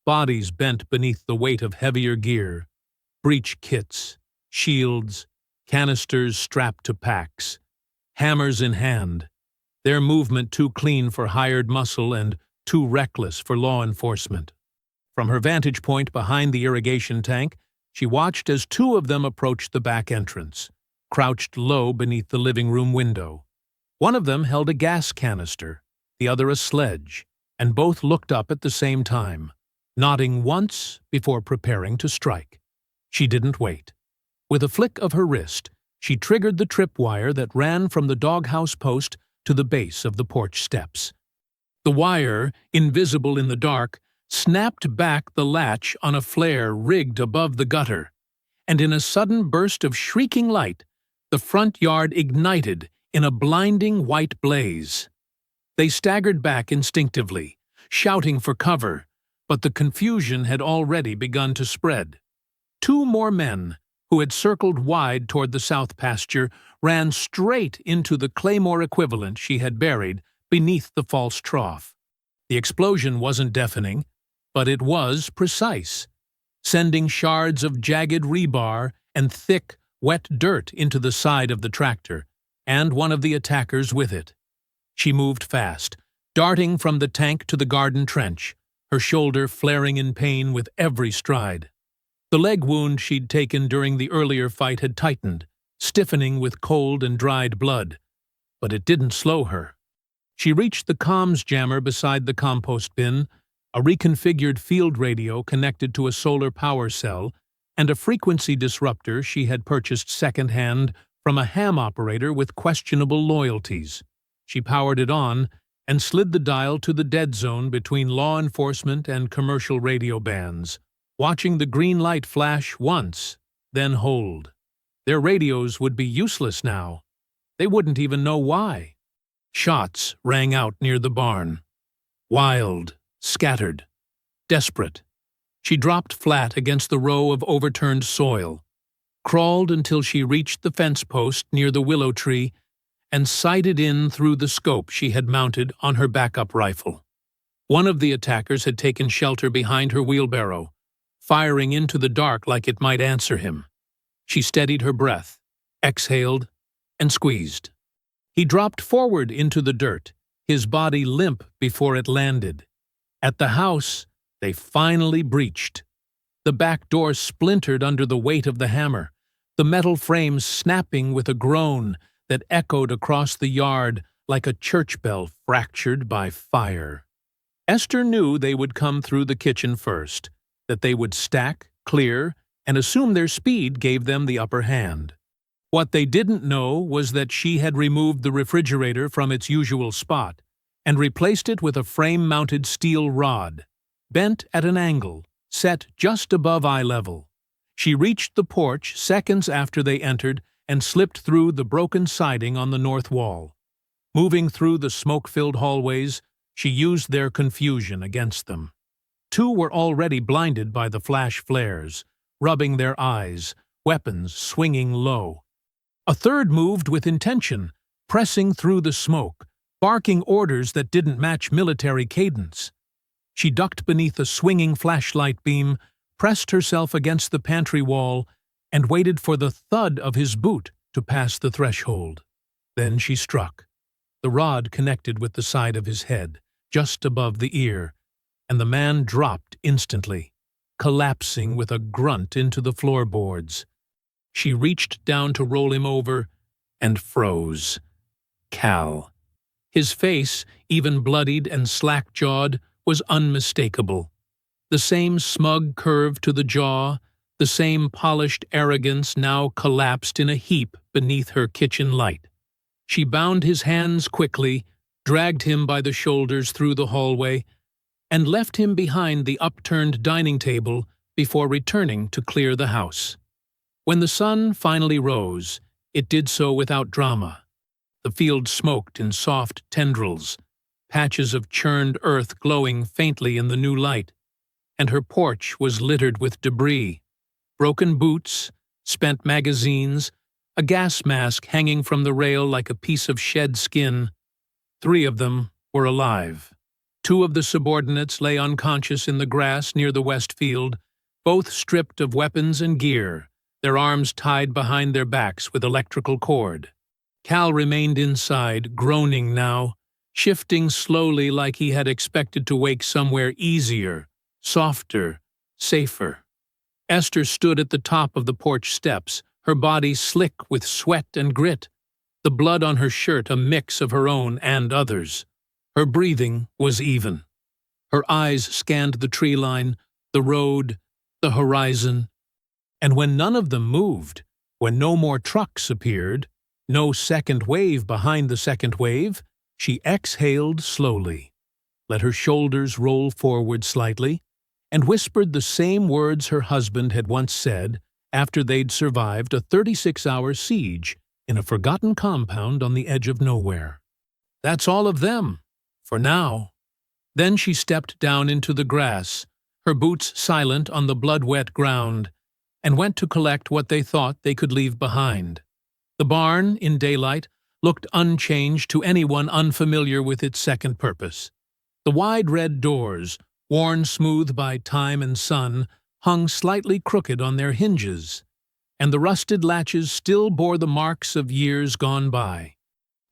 bodies bent beneath the weight of heavier gear, breech kits, shields, canisters strapped to packs, hammers in hand, their movement too clean for hired muscle and too reckless for law enforcement. From her vantage point behind the irrigation tank, she watched as 2 of them approached the back entrance, crouched low beneath the living room window. One of them held a gas canister, the other a sledge, and both looked up at the same time, nodding once before preparing to strike. She didn't wait. With a flick of her wrist, she triggered the tripwire that ran from the doghouse post to the base of the porch steps. The wire, invisible in the dark, snapped back the latch on a flare rigged above the gutter, and in a sudden burst of shrieking light, the front yard ignited in a blinding white blaze. They staggered back instinctively, shouting for cover, but the confusion had already begun to spread. 2 more men, who had circled wide toward the south pasture, ran straight into the claymore equivalent she had buried beneath the false trough. The explosion wasn't deafening, but it was precise, sending shards of jagged rebar and thick, wet dirt into the side of the tractor, and one of the attackers with it. She moved fast, darting from the tank to the garden trench, her shoulder flaring in pain with every stride. The leg wound she'd taken during the earlier fight had tightened, stiffening with cold and dried blood, but it didn't slow her. She reached the comms jammer beside the compost bin, a reconfigured field radio connected to a solar power cell, and a frequency disruptor she had purchased second-hand from a ham operator with questionable loyalties. She powered it on and slid the dial to the dead zone between law enforcement and commercial radio bands, watching the green light flash once, then hold. Their radios would be useless now. They wouldn't even know why. Shots rang out near the barn. Wild, scattered, desperate. She dropped flat against the row of overturned soil, crawled until she reached the fence post near the willow tree, and sighted in through the scope she had mounted on her backup rifle. One of the attackers had taken shelter behind her wheelbarrow, firing into the dark like it might answer him. She steadied her breath, exhaled, and squeezed. He dropped forward into the dirt, his body limp before it landed. At the house, they finally breached. The back door splintered under the weight of the hammer, the metal frame snapping with a groan that echoed across the yard like a church bell fractured by fire. Esther knew they would come through the kitchen first, that they would stack, clear, and assume their speed gave them the upper hand. What they didn't know was that she had removed the refrigerator from its usual spot and replaced it with a frame-mounted steel rod, bent at an angle, set just above eye level. She reached the porch seconds after they entered and slipped through the broken siding on the north wall. Moving through the smoke-filled hallways, she used their confusion against them. Two were already blinded by the flash flares, rubbing their eyes, weapons swinging low. A third moved with intention, pressing through the smoke, barking orders that didn't match military cadence. She ducked beneath a swinging flashlight beam, pressed herself against the pantry wall, and waited for the thud of his boot to pass the threshold. Then she struck. The rod connected with the side of his head, just above the ear, and the man dropped instantly, collapsing with a grunt into the floorboards. She reached down to roll him over and froze. Cal. His face, even bloodied and slack-jawed, was unmistakable. The same smug curve to the jaw, the same polished arrogance now collapsed in a heap beneath her kitchen light. She bound his hands quickly, dragged him by the shoulders through the hallway, and left him behind the upturned dining table before returning to clear the house. When the sun finally rose, it did so without drama. The field smoked in soft tendrils, patches of churned earth glowing faintly in the new light, and her porch was littered with debris, broken boots, spent magazines, a gas mask hanging from the rail like a piece of shed skin. 3 of them were alive. 2 of the subordinates lay unconscious in the grass near the west field, both stripped of weapons and gear, their arms tied behind their backs with electrical cord. Cal remained inside, groaning now, shifting slowly like he had expected to wake somewhere easier, softer, safer. Esther stood at the top of the porch steps, her body slick with sweat and grit, the blood on her shirt a mix of her own and others. Her breathing was even. Her eyes scanned the tree line, the road, the horizon, and when none of them moved, when no more trucks appeared, no second wave behind the second wave, she exhaled slowly, let her shoulders roll forward slightly, and whispered the same words her husband had once said after they'd survived a 36-hour siege in a forgotten compound on the edge of nowhere. "That's all of them, for now." Then she stepped down into the grass, her boots silent on the blood-wet ground, and went to collect what they thought they could leave behind. The barn, in daylight, looked unchanged to anyone unfamiliar with its second purpose. The wide red doors, worn smooth by time and sun, hung slightly crooked on their hinges, and the rusted latches still bore the marks of years gone by.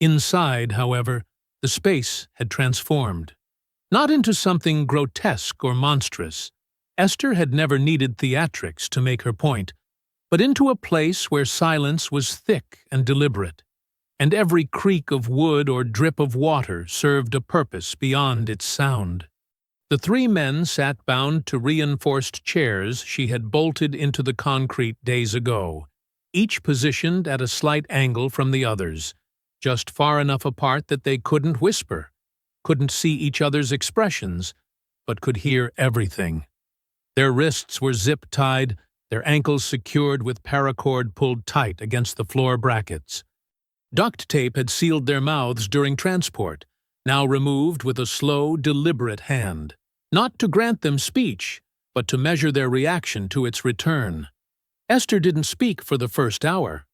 Inside, however, the space had transformed. Not into something grotesque or monstrous. Esther had never needed theatrics to make her point, but into a place where silence was thick and deliberate, and every creak of wood or drip of water served a purpose beyond its sound. The 3 men sat bound to reinforced chairs she had bolted into the concrete days ago, each positioned at a slight angle from the others, just far enough apart that they couldn't whisper, couldn't see each other's expressions, but could hear everything. Their wrists were zip-tied, their ankles secured with paracord pulled tight against the floor brackets. Duct tape had sealed their mouths during transport, now removed with a slow, deliberate hand, not to grant them speech, but to measure their reaction to its return. Esther didn't speak for the first hour.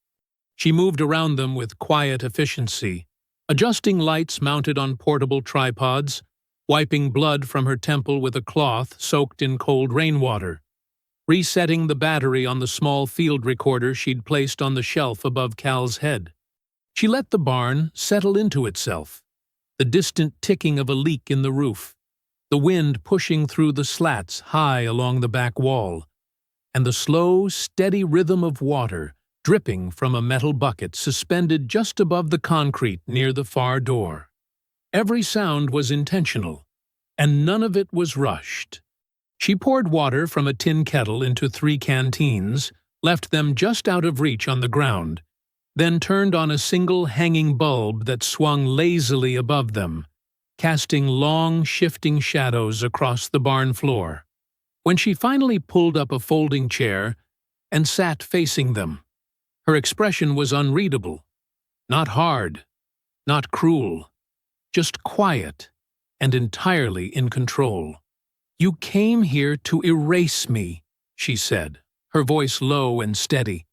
She moved around them with quiet efficiency, adjusting lights mounted on portable tripods, wiping blood from her temple with a cloth soaked in cold rainwater, resetting the battery on the small field recorder she'd placed on the shelf above Cal's head. She let the barn settle into itself, the distant ticking of a leak in the roof, the wind pushing through the slats high along the back wall, and the slow, steady rhythm of water dripping from a metal bucket suspended just above the concrete near the far door. Every sound was intentional, and none of it was rushed. She poured water from a tin kettle into 3 canteens, left them just out of reach on the ground, then turned on a single hanging bulb that swung lazily above them, casting long, shifting shadows across the barn floor. When she finally pulled up a folding chair and sat facing them, her expression was unreadable. Not hard, not cruel, just quiet and entirely in control. "You came here to erase me," she said, her voice low and steady.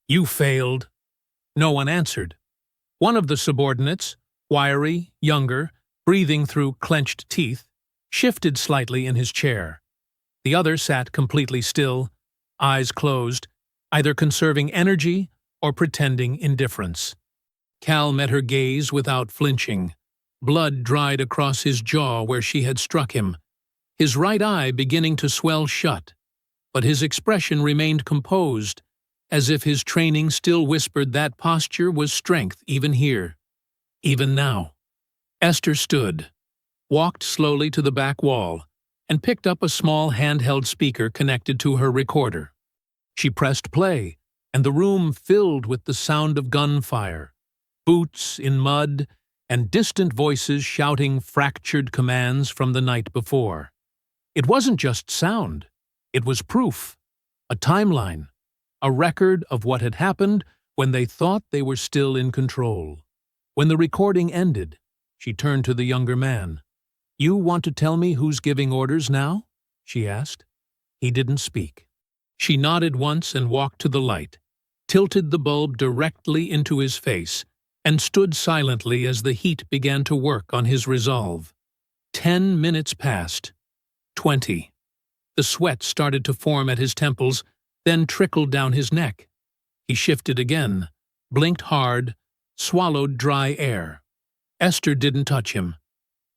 "You failed." No one answered. One of the subordinates, wiry, younger, breathing through clenched teeth, shifted slightly in his chair. The other sat completely still, eyes closed, either conserving energy or pretending indifference. Cal met her gaze without flinching. Blood dried across his jaw where she had struck him, his right eye beginning to swell shut, but his expression remained composed, as if his training still whispered that posture was strength even here, even now. Esther stood, walked slowly to the back wall, and picked up a small handheld speaker connected to her recorder. She pressed play, and the room filled with the sound of gunfire, boots in mud, and distant voices shouting fractured commands from the night before. It wasn't just sound, it was proof, a timeline, a record of what had happened when they thought they were still in control. When the recording ended, she turned to the younger man. "You want to tell me who's giving orders now?" she asked. He didn't speak. She nodded once and walked to the light, tilted the bulb directly into his face, and stood silently as the heat began to work on his resolve. 10 minutes passed. 20. The sweat started to form at his temples, then trickled down his neck. He shifted again, blinked hard, swallowed dry air. Esther didn't touch him.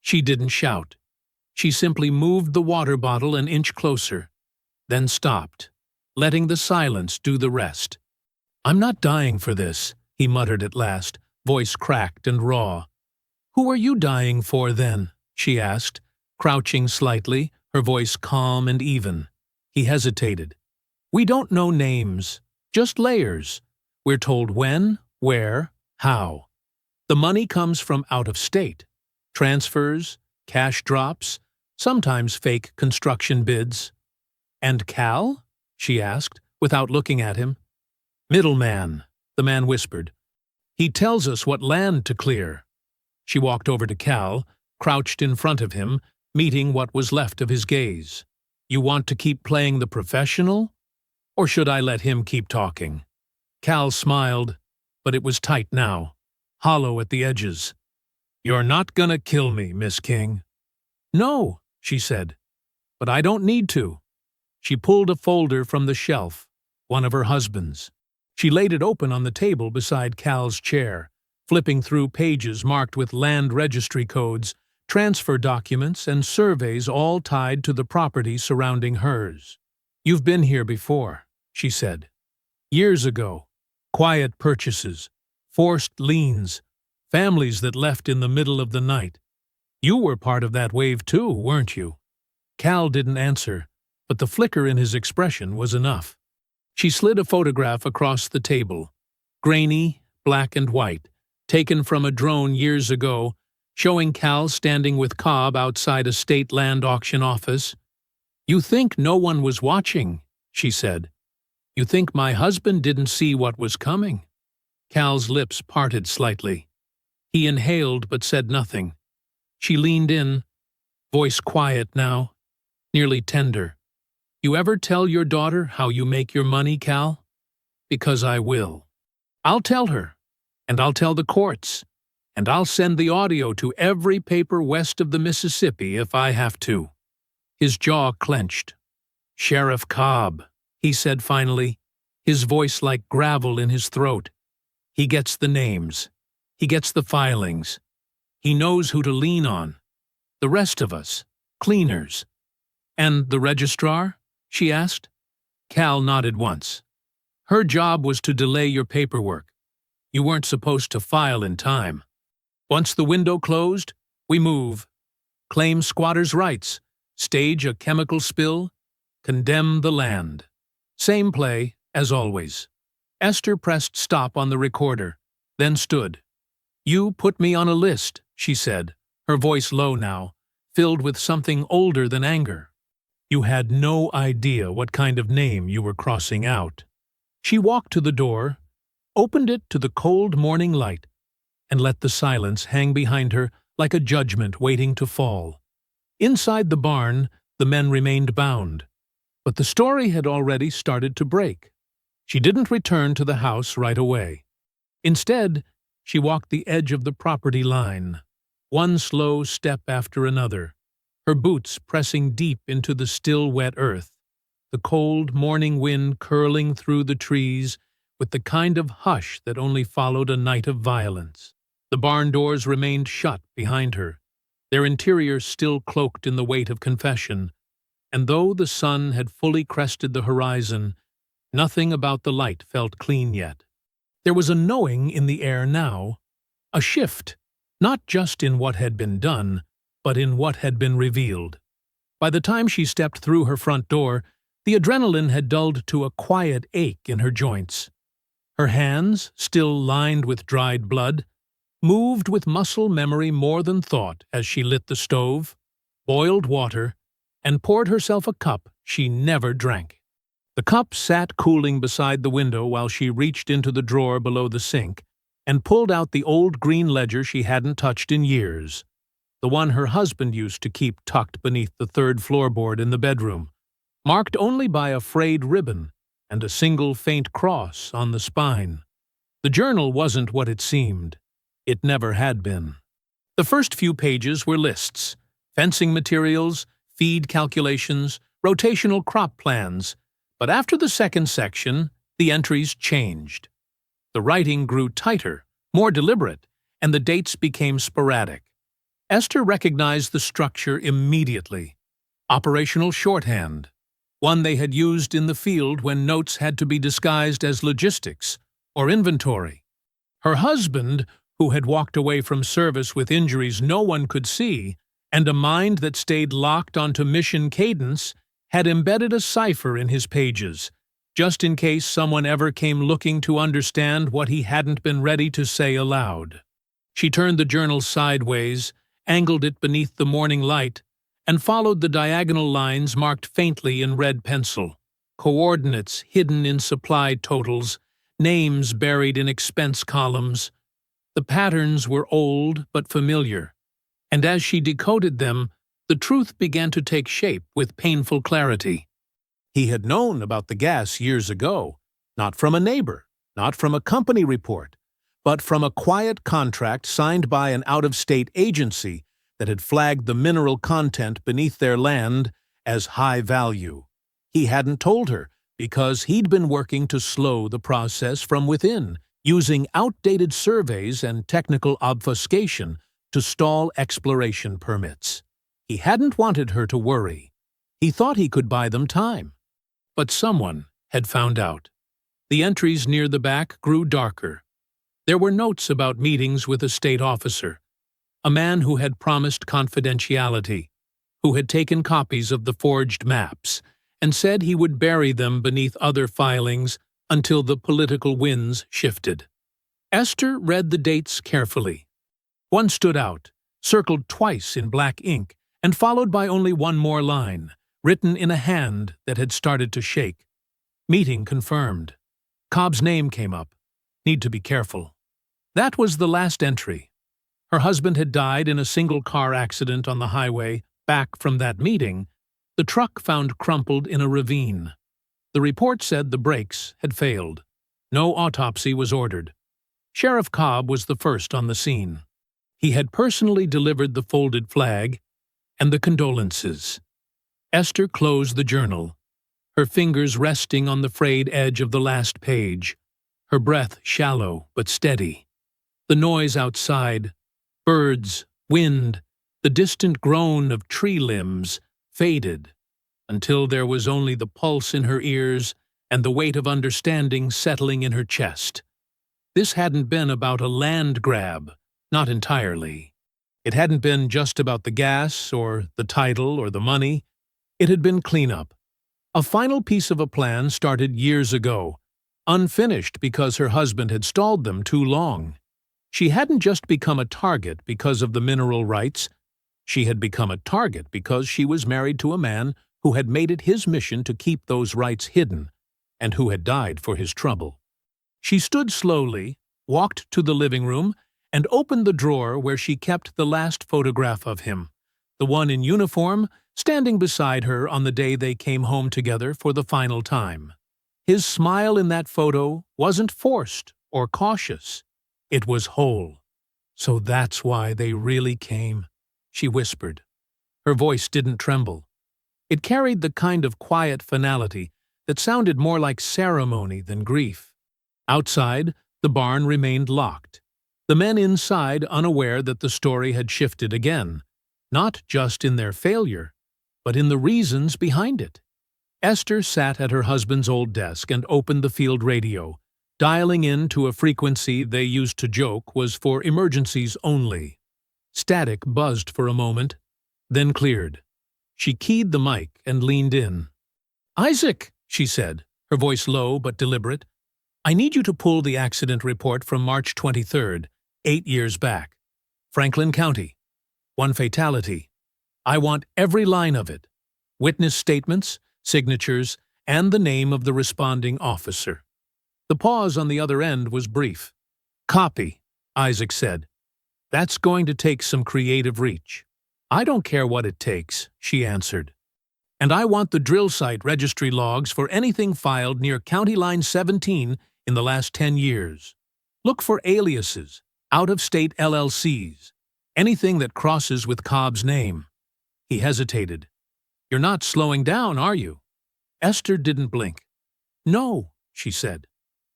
She didn't shout. She simply moved the water bottle an inch closer, then stopped, letting the silence do the rest. "I'm not dying for this," he muttered at last, voice cracked and raw. "Who are you dying for, then?" she asked, crouching slightly, her voice calm and even. He hesitated. "We don't know names, just layers. We're told when, where, how. The money comes from out of state. Transfers, cash drops, sometimes fake construction bids." "And Cal?" she asked, without looking at him. "Middleman," the man whispered. "He tells us what land to clear." She walked over to Cal, crouched in front of him, meeting what was left of his gaze. "You want to keep playing the professional? Or should I let him keep talking?" Cal smiled, but it was tight now, hollow at the edges. "You're not gonna kill me, Miss King." "No," she said, "but I don't need to." She pulled a folder from the shelf, one of her husband's. She laid it open on the table beside Cal's chair, flipping through pages marked with land registry codes, transfer documents, and surveys all tied to the property surrounding hers. "You've been here before," she said. "Years ago. Quiet purchases, forced liens, families that left in the middle of the night. You were part of that wave too, weren't you?" Cal didn't answer, but the flicker in his expression was enough. She slid a photograph across the table, grainy, black and white, taken from a drone years ago, showing Cal standing with Cobb outside a state land auction office. "You think no one was watching," she said. "You think my husband didn't see what was coming?" Cal's lips parted slightly. He inhaled but said nothing. She leaned in, voice quiet now, nearly tender. "You ever tell your daughter how you make your money, Cal? Because I will." I'll tell her, and I'll tell the courts, and I'll send the audio to every paper west of the Mississippi if I have to." His jaw clenched. "Sheriff Cobb," he said finally, his voice like gravel in his throat. "He gets the names. He gets the filings. He knows who to lean on. The rest of us, cleaners." "And the registrar?" she asked. Cal nodded once. "Her job was to delay your paperwork. You weren't supposed to file in time. Once the window closed, we move. Claim squatters' rights, stage a chemical spill, condemn the land. Same play, as always." Esther pressed stop on the recorder, then stood. "You put me on a list," she said, her voice low now, filled with something older than anger. "You had no idea what kind of name you were crossing out." She walked to the door, opened it to the cold morning light, and let the silence hang behind her like a judgment waiting to fall. Inside the barn, the men remained bound, but the story had already started to break. She didn't return to the house right away. Instead, she walked the edge of the property line, one slow step after another, her boots pressing deep into the still wet earth, the cold morning wind curling through the trees with the kind of hush that only followed a night of violence. The barn doors remained shut behind her, their interior still cloaked in the weight of confession, and though the sun had fully crested the horizon, nothing about the light felt clean yet. There was a knowing in the air now, a shift, not just in what had been done, but in what had been revealed. By the time she stepped through her front door, the adrenaline had dulled to a quiet ache in her joints. Her hands, still lined with dried blood, moved with muscle memory more than thought as she lit the stove, boiled water, and poured herself a cup she never drank. The cup sat cooling beside the window while she reached into the drawer below the sink and pulled out the old green ledger she hadn't touched in years, the one her husband used to keep tucked beneath the third floorboard in the bedroom, marked only by a frayed ribbon and a single faint cross on the spine. The journal wasn't what it seemed. It never had been. The first few pages were lists, fencing materials, feed calculations, rotational crop plans, but after the second section, the entries changed. The writing grew tighter, more deliberate, and the dates became sporadic. Esther recognized the structure immediately. Operational shorthand, one they had used in the field when notes had to be disguised as logistics or inventory. Her husband, who had walked away from service with injuries no one could see, and a mind that stayed locked onto mission cadence, had embedded a cipher in his pages, just in case someone ever came looking to understand what he hadn't been ready to say aloud. She turned the journal sideways, angled it beneath the morning light, and followed the diagonal lines marked faintly in red pencil, coordinates hidden in supply totals, names buried in expense columns. The patterns were old but familiar, and as she decoded them, the truth began to take shape with painful clarity. He had known about the gas years ago, not from a neighbor, not from a company report, but from a quiet contract signed by an out-of-state agency that had flagged the mineral content beneath their land as high value. He hadn't told her because he'd been working to slow the process from within, using outdated surveys and technical obfuscation to stall exploration permits. He hadn't wanted her to worry. He thought he could buy them time. But someone had found out. The entries near the back grew darker. There were notes about meetings with a state officer, a man who had promised confidentiality, who had taken copies of the forged maps and said he would bury them beneath other filings until the political winds shifted. Esther read the dates carefully. One stood out, circled twice in black ink, and followed by only one more line, written in a hand that had started to shake. Meeting confirmed. Cobb's name came up. Need to be careful. That was the last entry. Her husband had died in a single-car accident on the highway. Back from that meeting, the truck found crumpled in a ravine. The report said the brakes had failed. No autopsy was ordered. Sheriff Cobb was the first on the scene. He had personally delivered the folded flag and the condolences. Esther closed the journal, her fingers resting on the frayed edge of the last page, her breath shallow but steady. The noise outside, birds, wind, the distant groan of tree limbs, faded until there was only the pulse in her ears and the weight of understanding settling in her chest. This hadn't been about a land grab, not entirely. It hadn't been just about the gas or the title or the money. It had been cleanup. A final piece of a plan started years ago, unfinished because her husband had stalled them too long. She hadn't just become a target because of the mineral rights. She had become a target because she was married to a man who had made it his mission to keep those rights hidden, and who had died for his trouble. She stood slowly, walked to the living room, and opened the drawer where she kept the last photograph of him, the one in uniform, standing beside her on the day they came home together for the final time. His smile in that photo wasn't forced or cautious. It was whole. "So that's why they really came," she whispered. Her voice didn't tremble. It carried the kind of quiet finality that sounded more like ceremony than grief. Outside, the barn remained locked. The men inside unaware that the story had shifted again, not just in their failure, but in the reasons behind it. Esther sat at her husband's old desk and opened the field radio, dialing in to a frequency they used to joke was for emergencies only. Static buzzed for a moment, then cleared. She keyed the mic and leaned in. "Isaac," she said, her voice low but deliberate, "I need you to pull the accident report from March 23rd, 8 years back. Franklin County. 1 fatality. I want every line of it. Witness statements, signatures, and the name of the responding officer." The pause on the other end was brief. "Copy," Isaac said. "That's going to take some creative reach." "I don't care what it takes," she answered. "And I want the drill site registry logs for anything filed near County Line 17 in the last 10 years. Look for aliases, out-of-state LLCs, anything that crosses with Cobb's name." He hesitated. "You're not slowing down, are you?" Esther didn't blink. "No," she said.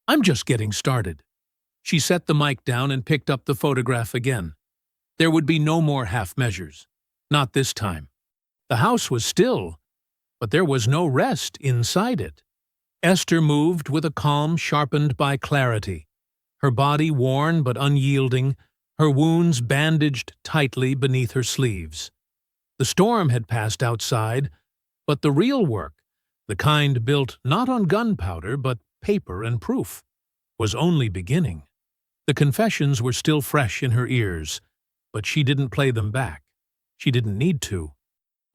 "I'm just getting started." She set the mic down and picked up the photograph again. There would be no more half measures. Not this time. The house was still, but there was no rest inside it. Esther moved with a calm sharpened by clarity, her body worn but unyielding, her wounds bandaged tightly beneath her sleeves. The storm had passed outside, but the real work, the kind built not on gunpowder but paper and proof, was only beginning. The confessions were still fresh in her ears, but she didn't play them back. She didn't need to.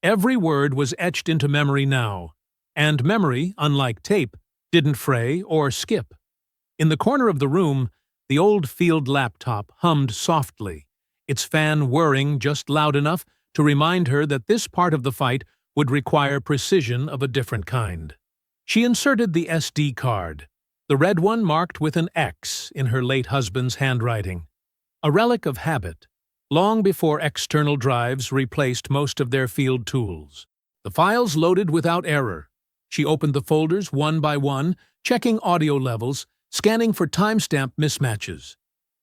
Every word was etched into memory now, and memory, unlike tape, didn't fray or skip. In the corner of the room, the old field laptop hummed softly, its fan whirring just loud enough to remind her that this part of the fight would require precision of a different kind. She inserted the SD card, the red one marked with an X in her late husband's handwriting, a relic of habit, long before external drives replaced most of their field tools. The files loaded without error. She opened the folders one by one, checking audio levels, scanning for timestamp mismatches.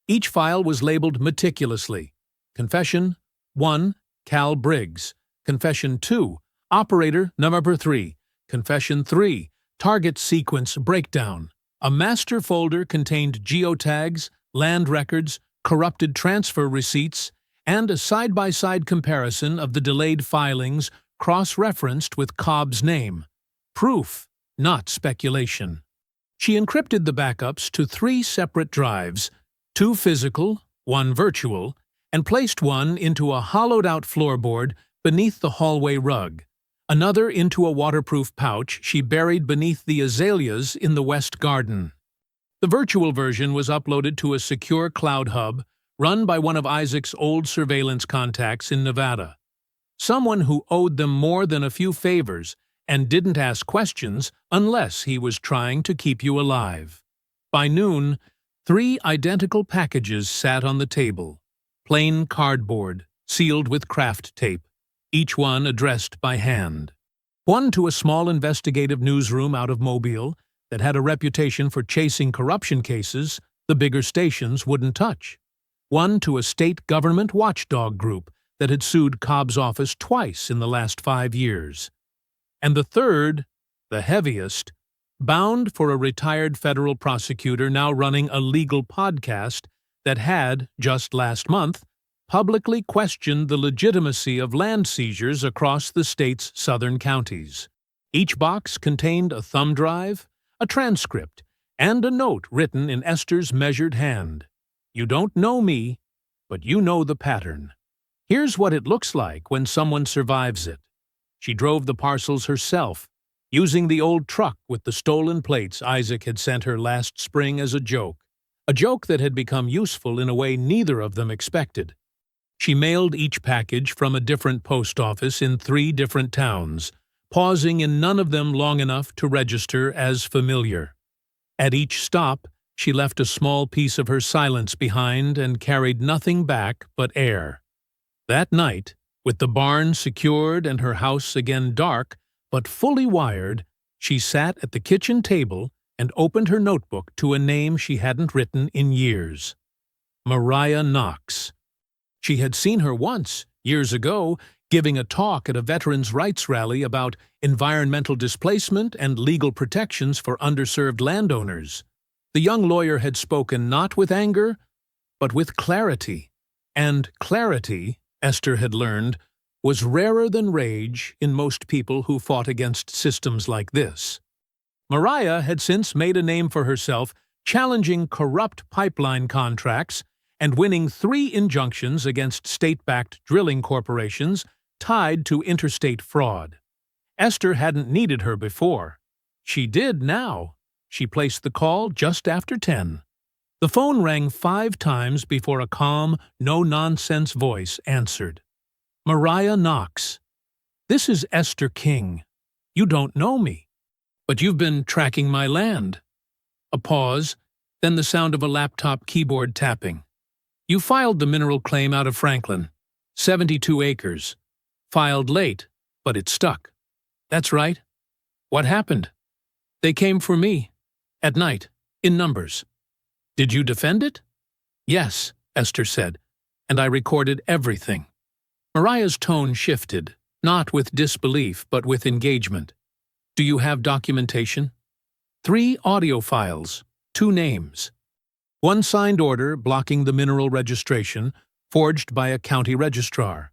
Each file was labeled meticulously. Confession 1, Cal Briggs. Confession 2, Operator Number 3. Confession 3, Target Sequence Breakdown. A master folder contained geotags, land records, corrupted transfer receipts, and a side-by-side comparison of the delayed filings cross-referenced with Cobb's name. Proof, not speculation. She encrypted the backups to 3 separate drives, 2 physical, 1 virtual, and placed one into a hollowed-out floorboard beneath the hallway rug, another into a waterproof pouch she buried beneath the azaleas in the west garden. The virtual version was uploaded to a secure cloud hub run by one of Isaac's old surveillance contacts in Nevada. Someone who owed them more than a few favors and didn't ask questions unless he was trying to keep you alive. By noon, 3 identical packages sat on the table, plain cardboard, sealed with craft tape, each one addressed by hand. One to a small investigative newsroom out of Mobile that had a reputation for chasing corruption cases the bigger stations wouldn't touch. One to a state government watchdog group that had sued Cobb's office twice in the last 5 years. And the third, the heaviest, bound for a retired federal prosecutor now running a legal podcast that had, just last month, publicly questioned the legitimacy of land seizures across the state's southern counties. Each box contained a thumb drive, a transcript, and a note written in Esther's measured hand. You don't know me, but you know the pattern. Here's what it looks like when someone survives it. She drove the parcels herself, using the old truck with the stolen plates Isaac had sent her last spring as a joke that had become useful in a way neither of them expected. She mailed each package from a different post office in 3 different towns, pausing in none of them long enough to register as familiar. At each stop, she left a small piece of her silence behind and carried nothing back but air. That night, with the barn secured and her house again dark, but fully wired, she sat at the kitchen table and opened her notebook to a name she hadn't written in years. Mariah Knox. She had seen her once, years ago, giving a talk at a veterans' rights rally about environmental displacement and legal protections for underserved landowners. The young lawyer had spoken not with anger, but with clarity. And clarity, Esther had learned, was rarer than rage in most people who fought against systems like this. Mariah had since made a name for herself challenging corrupt pipeline contracts and winning 3 injunctions against state-backed drilling corporations tied to interstate fraud. Esther hadn't needed her before. She did now. She placed the call just after 10. The phone rang 5 times before a calm, no-nonsense voice answered. Mariah Knox. This is Esther King. You don't know me, but you've been tracking my land. A pause, then the sound of a laptop keyboard tapping. You filed the mineral claim out of Franklin, 72 acres. Filed late, but it stuck. That's right. What happened? They came for me. At night, in numbers. Did you defend it? Yes, Esther said, and I recorded everything. Mariah's tone shifted, not with disbelief but with engagement. Do you have documentation? 3 audio files, 2 names. 1 signed order blocking the mineral registration, forged by a county registrar.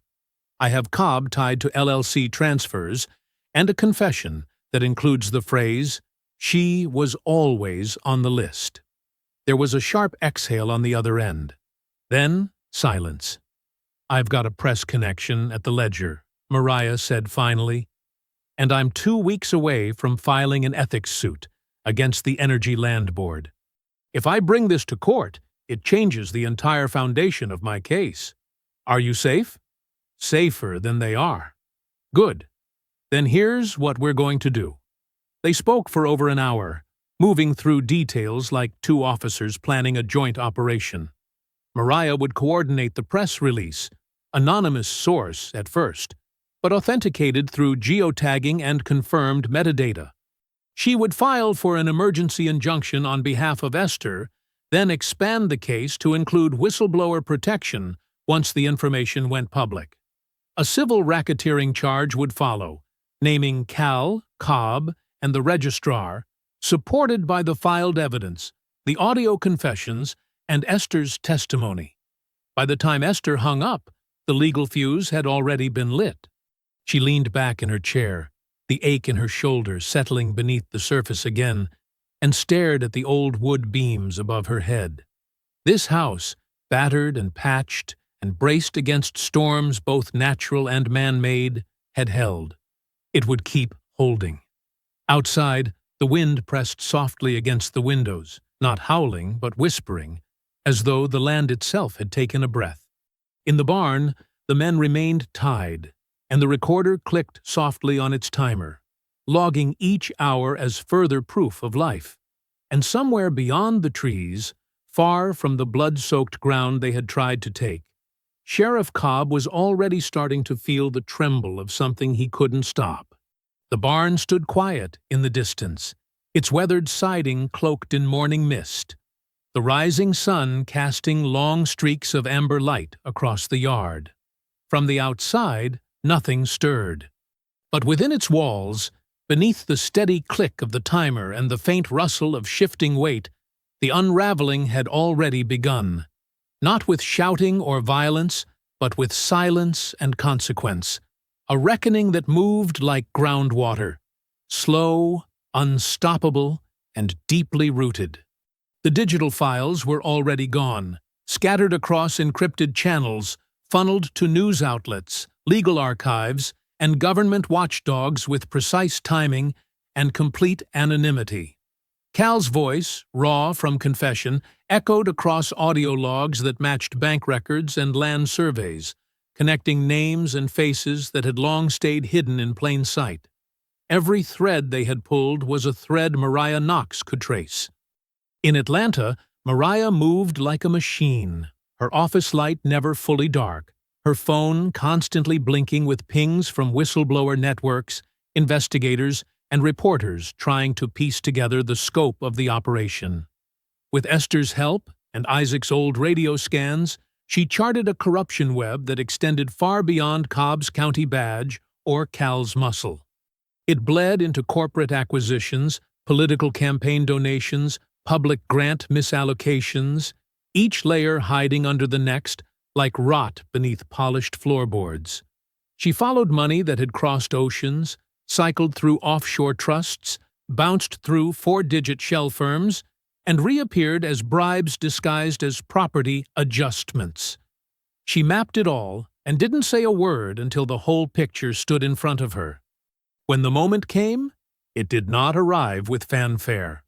I have Cobb tied to LLC transfers, and a confession that includes the phrase, "She was always on the list." There was a sharp exhale on the other end. Then, silence. I've got a press connection at the Ledger, Mariah said finally, and I'm 2 weeks away from filing an ethics suit against the Energy Land Board. If I bring this to court, it changes the entire foundation of my case. Are you safe? Safer than they are. Good. Then here's what we're going to do. They spoke for over an hour, moving through details like 2 officers planning a joint operation. Mariah would coordinate the press release, anonymous source at first, but authenticated through geotagging and confirmed metadata. She would file for an emergency injunction on behalf of Esther, then expand the case to include whistleblower protection once the information went public. A civil racketeering charge would follow, naming Cal, Cobb, and the registrar, supported by the filed evidence, the audio confessions, and Esther's testimony. By the time Esther hung up, the legal fuse had already been lit. She leaned back in her chair, the ache in her shoulder settling beneath the surface again, and stared at the old wood beams above her head. This house, battered and patched and braced against storms both natural and man-made, had held. It would keep holding. Outside, the wind pressed softly against the windows, not howling but whispering, as though the land itself had taken a breath. In the barn, the men remained tied, and the recorder clicked softly on its timer, logging each hour as further proof of life. And somewhere beyond the trees, far from the blood-soaked ground they had tried to take. Sheriff Cobb was already starting to feel the tremble of something he couldn't stop. The barn stood quiet in the distance, its weathered siding cloaked in morning mist, the rising sun casting long streaks of amber light across the yard. From the outside, nothing stirred. But within its walls, beneath the steady click of the timer and the faint rustle of shifting weight, the unraveling had already begun. Not with shouting or violence, but with silence and consequence. A reckoning that moved like groundwater, slow, unstoppable, and deeply rooted. The digital files were already gone, scattered across encrypted channels, funneled to news outlets, legal archives, and government watchdogs with precise timing and complete anonymity. Cal's voice, raw from confession, echoed across audio logs that matched bank records and land surveys, connecting names and faces that had long stayed hidden in plain sight. Every thread they had pulled was a thread Mariah Knox could trace. In Atlanta, Mariah moved like a machine, her office light never fully dark, her phone constantly blinking with pings from whistleblower networks, investigators, and reporters trying to piece together the scope of the operation. With Esther's help and Isaac's old radio scans, she charted a corruption web that extended far beyond Cobb's county badge or Cal's muscle. It bled into corporate acquisitions, political campaign donations, public grant misallocations, each layer hiding under the next like rot beneath polished floorboards. She followed money that had crossed oceans, cycled through offshore trusts, bounced through four-digit shell firms, and reappeared as bribes disguised as property adjustments. She mapped it all and didn't say a word until the whole picture stood in front of her. When the moment came, it did not arrive with fanfare.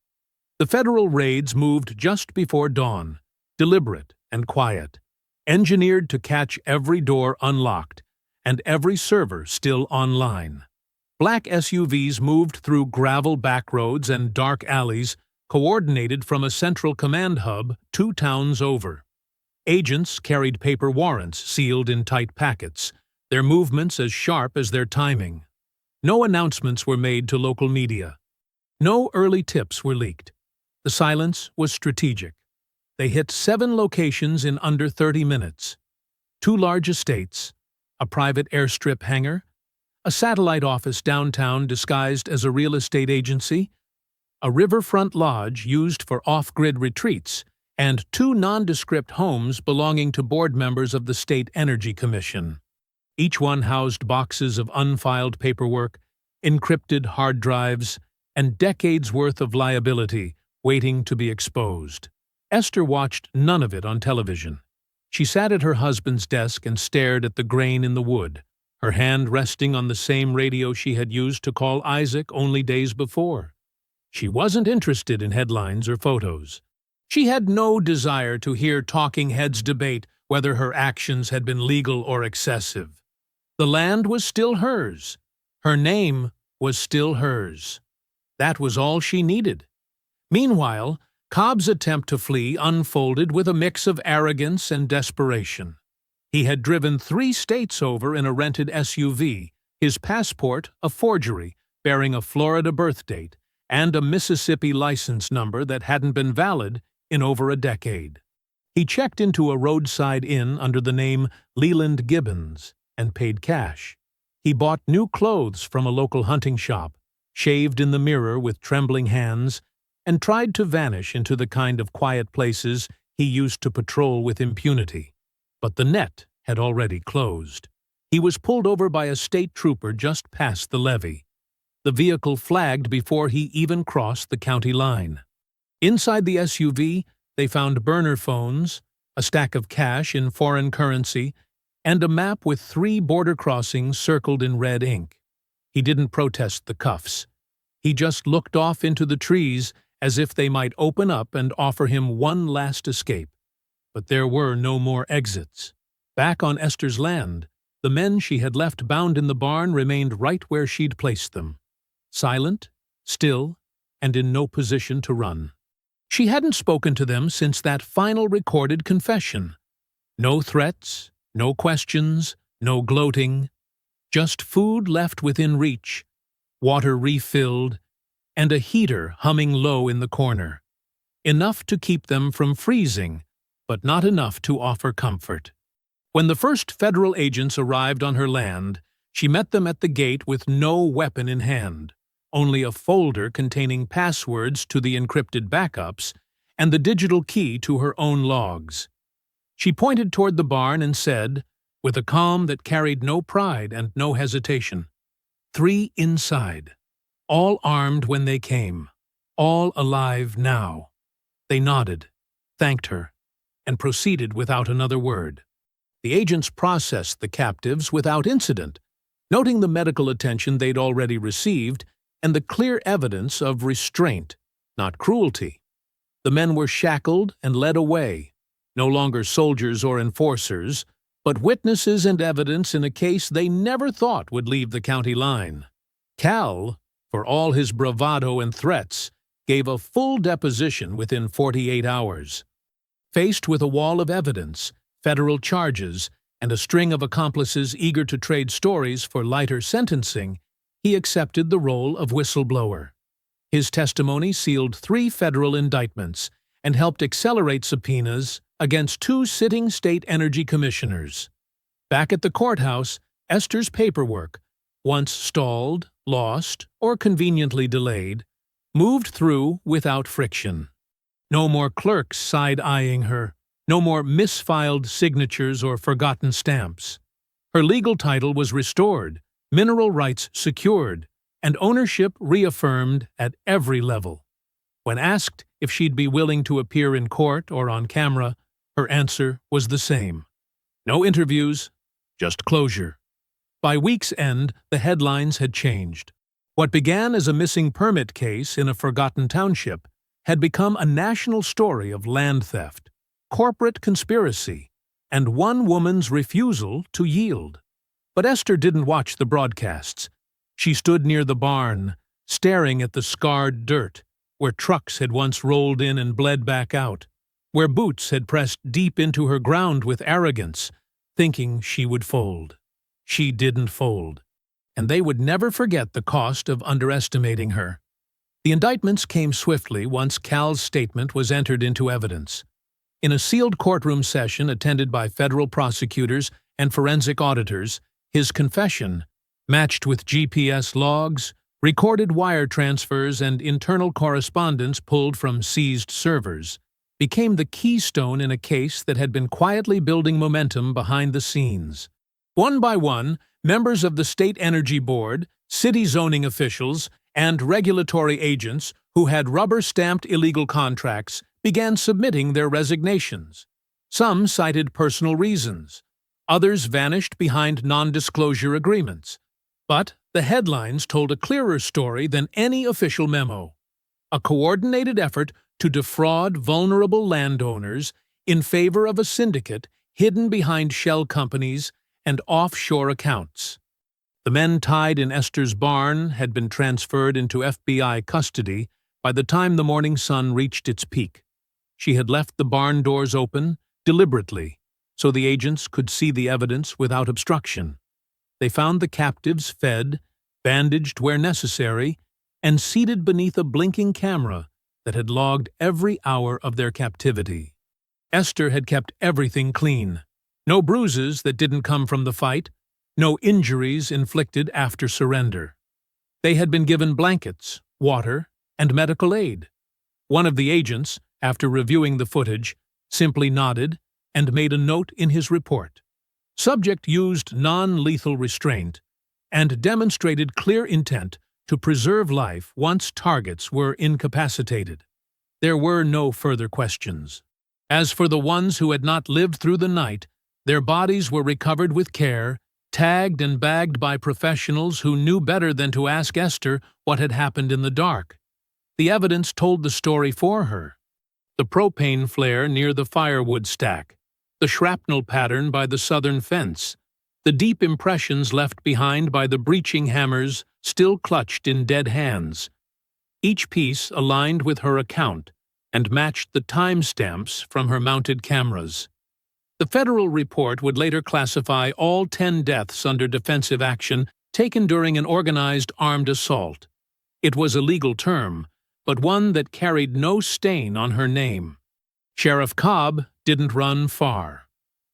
The federal raids moved just before dawn, deliberate and quiet, engineered to catch every door unlocked and every server still online. Black SUVs moved through gravel backroads and dark alleys, coordinated from a central command hub 2 towns over. Agents carried paper warrants sealed in tight packets, their movements as sharp as their timing. No announcements were made to local media. No early tips were leaked. The silence was strategic. They hit 7 locations in under 30 minutes. 2 large estates, a private airstrip hangar, a satellite office downtown disguised as a real estate agency, a riverfront lodge used for off-grid retreats, and 2 nondescript homes belonging to board members of the State Energy Commission. Each one housed boxes of unfiled paperwork, encrypted hard drives, and decades' worth of liability waiting to be exposed. Esther watched none of it on television. She sat at her husband's desk and stared at the grain in the wood, her hand resting on the same radio she had used to call Isaac only days before. She wasn't interested in headlines or photos. She had no desire to hear talking heads debate whether her actions had been legal or excessive. The land was still hers. Her name was still hers. That was all she needed. Meanwhile, Cobb's attempt to flee unfolded with a mix of arrogance and desperation. He had driven 3 states over in a rented SUV, his passport a forgery bearing a Florida birth date and a Mississippi license number that hadn't been valid in over a decade. He checked into a roadside inn under the name Leland Gibbons and paid cash. He bought new clothes from a local hunting shop, shaved in the mirror with trembling hands, and tried to vanish into the kind of quiet places he used to patrol with impunity. But the net had already closed. He was pulled over by a state trooper just past the levee. The vehicle flagged before he even crossed the county line. Inside the SUV, they found burner phones, a stack of cash in foreign currency, and a map with 3 border crossings circled in red ink. He didn't protest the cuffs. He just looked off into the trees as if they might open up and offer him one last escape. But there were no more exits. Back on Esther's land, the men she had left bound in the barn remained right where she'd placed them, silent, still, and in no position to run. She hadn't spoken to them since that final recorded confession. No threats, no questions, no gloating, just food left within reach, water refilled, and a heater humming low in the corner. Enough to keep them from freezing, but not enough to offer comfort. When the first federal agents arrived on her land, she met them at the gate with no weapon in hand, only a folder containing passwords to the encrypted backups and the digital key to her own logs. She pointed toward the barn and said, with a calm that carried no pride and no hesitation, "3 inside, all armed when they came, all alive now." They nodded, thanked her, and proceeded without another word. The agents processed the captives without incident, noting the medical attention they'd already received and the clear evidence of restraint, not cruelty. The men were shackled and led away, no longer soldiers or enforcers, but witnesses and evidence in a case they never thought would leave the county line. Cal, for all his bravado and threats, gave a full deposition within 48 hours. Faced with a wall of evidence, federal charges, and a string of accomplices eager to trade stories for lighter sentencing, he accepted the role of whistleblower. His testimony sealed 3 federal indictments and helped accelerate subpoenas against 2 sitting state energy commissioners. Back at the courthouse, Esther's paperwork, once stalled, lost, or conveniently delayed, moved through without friction. No more clerks side-eyeing her, no more misfiled signatures or forgotten stamps. Her legal title was restored, mineral rights secured, and ownership reaffirmed at every level. When asked if she'd be willing to appear in court or on camera, her answer was the same. No interviews, just closure. By week's end, the headlines had changed. What began as a missing permit case in a forgotten township had become a national story of land theft, corporate conspiracy, and one woman's refusal to yield. But Esther didn't watch the broadcasts. She stood near the barn, staring at the scarred dirt, where trucks had once rolled in and bled back out, where boots had pressed deep into her ground with arrogance, thinking she would fold. She didn't fold, and they would never forget the cost of underestimating her. The indictments came swiftly once Cal's statement was entered into evidence. In a sealed courtroom session attended by federal prosecutors and forensic auditors, his confession, matched with GPS logs, recorded wire transfers, and internal correspondence pulled from seized servers, became the keystone in a case that had been quietly building momentum behind the scenes. One by one, members of the State Energy Board, city zoning officials, and regulatory agents who had rubber-stamped illegal contracts began submitting their resignations. Some cited personal reasons. Others vanished behind non-disclosure agreements. But the headlines told a clearer story than any official memo. A coordinated effort to defraud vulnerable landowners in favor of a syndicate hidden behind shell companies and offshore accounts. The men tied in Esther's barn had been transferred into FBI custody by the time the morning sun reached its peak. She had left the barn doors open, deliberately, so the agents could see the evidence without obstruction. They found the captives fed, bandaged where necessary, and seated beneath a blinking camera that had logged every hour of their captivity. Esther had kept everything clean. No bruises that didn't come from the fight, no injuries inflicted after surrender. They had been given blankets, water, and medical aid. One of the agents, after reviewing the footage, simply nodded and made a note in his report. Subject used non-lethal restraint and demonstrated clear intent to preserve life once targets were incapacitated. There were no further questions. As for the ones who had not lived through the night, their bodies were recovered with care, tagged and bagged by professionals who knew better than to ask Esther what had happened in the dark. The evidence told the story for her. The propane flare near the firewood stack, the shrapnel pattern by the southern fence, the deep impressions left behind by the breaching hammers still clutched in dead hands. Each piece aligned with her account and matched the timestamps from her mounted cameras. The federal report would later classify all 10 deaths under defensive action taken during an organized armed assault. It was a legal term, but one that carried no stain on her name. Sheriff Cobb didn't run far.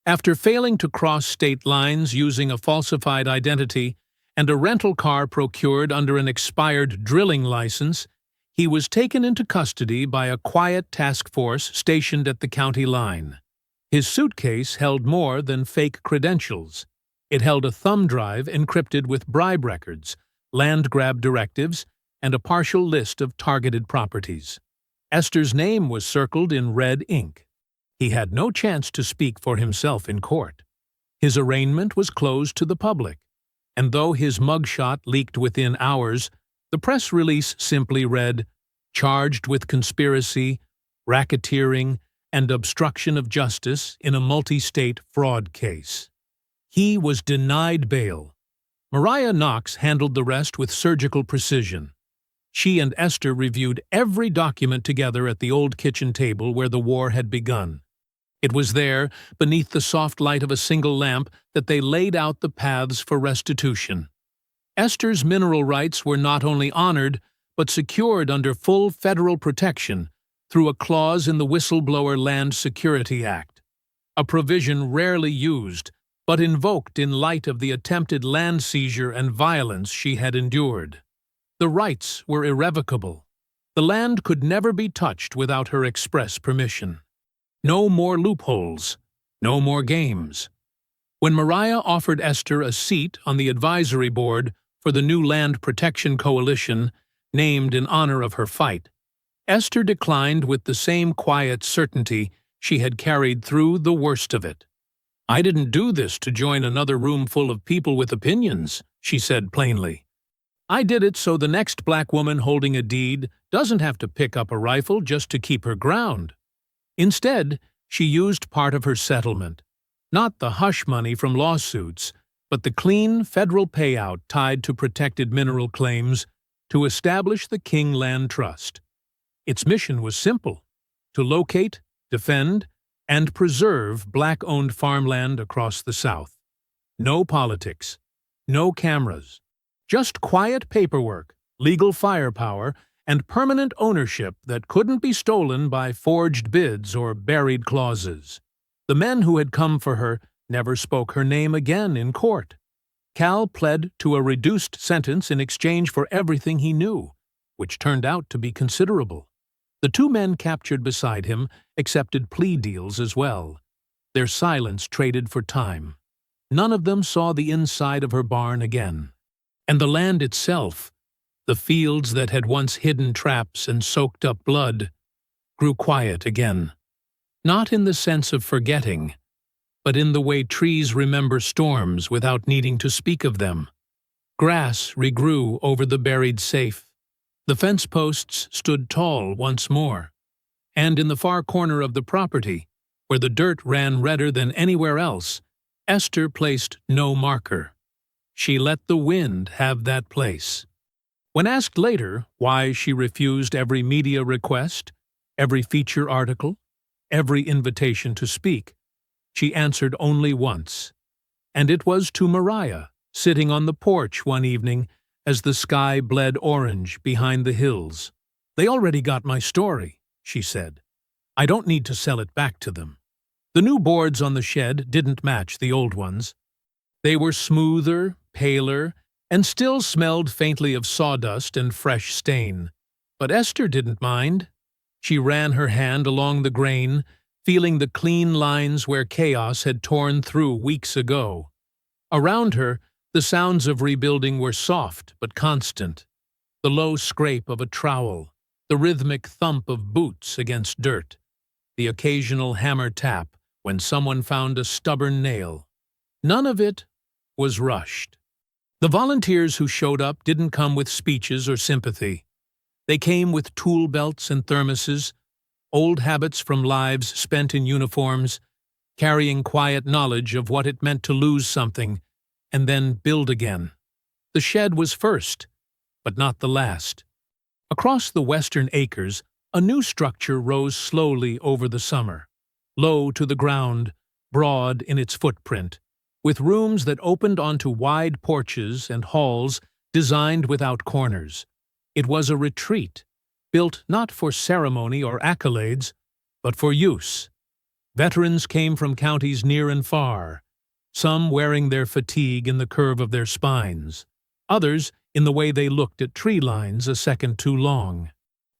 After failing to cross state lines using a falsified identity and a rental car procured under an expired drilling license, he was taken into custody by a quiet task force stationed at the county line. His suitcase held more than fake credentials. It held a thumb drive encrypted with bribe records, land grab directives, and a partial list of targeted properties. Esther's name was circled in red ink. He had no chance to speak for himself in court. His arraignment was closed to the public, and though his mugshot leaked within hours, the press release simply read, "Charged with conspiracy, racketeering, and obstruction of justice in a multi-state fraud case." He was denied bail. Mariah Knox handled the rest with surgical precision. She and Esther reviewed every document together at the old kitchen table where the war had begun. It was there, beneath the soft light of a single lamp, that they laid out the paths for restitution. Esther's mineral rights were not only honored, but secured under full federal protection through a clause in the Whistleblower Land Security Act, a provision rarely used, but invoked in light of the attempted land seizure and violence she had endured. The rights were irrevocable. The land could never be touched without her express permission. No more loopholes, no more games. When Mariah offered Esther a seat on the advisory board for the new Land Protection Coalition, named in honor of her fight, Esther declined with the same quiet certainty she had carried through the worst of it. "I didn't do this to join another room full of people with opinions," she said plainly. "I did it so the next black woman holding a deed doesn't have to pick up a rifle just to keep her ground." Instead, she used part of her settlement, not the hush money from lawsuits, but the clean federal payout tied to protected mineral claims, to establish the King Land Trust. Its mission was simple: to locate, defend, and preserve black-owned farmland across the South. No politics, no cameras, just quiet paperwork, legal firepower, and permanent ownership that couldn't be stolen by forged bids or buried clauses. The men who had come for her never spoke her name again in court. Cal pled to a reduced sentence in exchange for everything he knew, which turned out to be considerable. The two men captured beside him accepted plea deals as well. Their silence traded for time. None of them saw the inside of her barn again. And the land itself, the fields that had once hidden traps and soaked up blood, grew quiet again. Not in the sense of forgetting, but in the way trees remember storms without needing to speak of them. Grass regrew over the buried safe. The fence posts stood tall once more. And in the far corner of the property, where the dirt ran redder than anywhere else, Esther placed no marker. She let the wind have that place. When asked later why she refused every media request, every feature article, every invitation to speak, she answered only once, and it was to Mariah, sitting on the porch one evening as the sky bled orange behind the hills. "They already got my story," she said. "I don't need to sell it back to them." The new boards on the shed didn't match the old ones. They were smoother, paler, and still smelled faintly of sawdust and fresh stain. But Esther didn't mind. She ran her hand along the grain, feeling the clean lines where chaos had torn through weeks ago. Around her, the sounds of rebuilding were soft but constant. The low scrape of a trowel, the rhythmic thump of boots against dirt, the occasional hammer tap when someone found a stubborn nail. None of it was rushed. The volunteers who showed up didn't come with speeches or sympathy. They came with tool belts and thermoses, old habits from lives spent in uniforms, carrying quiet knowledge of what it meant to lose something and then build again. The shed was first, but not the last. Across the western acres, A new structure rose slowly over the summer, low to the ground, broad in its footprint, with rooms that opened onto wide porches and halls designed without corners. It was a retreat, built not for ceremony or accolades, but for use. Veterans came from counties near and far, some wearing their fatigue in the curve of their spines, others in the way they looked at tree lines a second too long.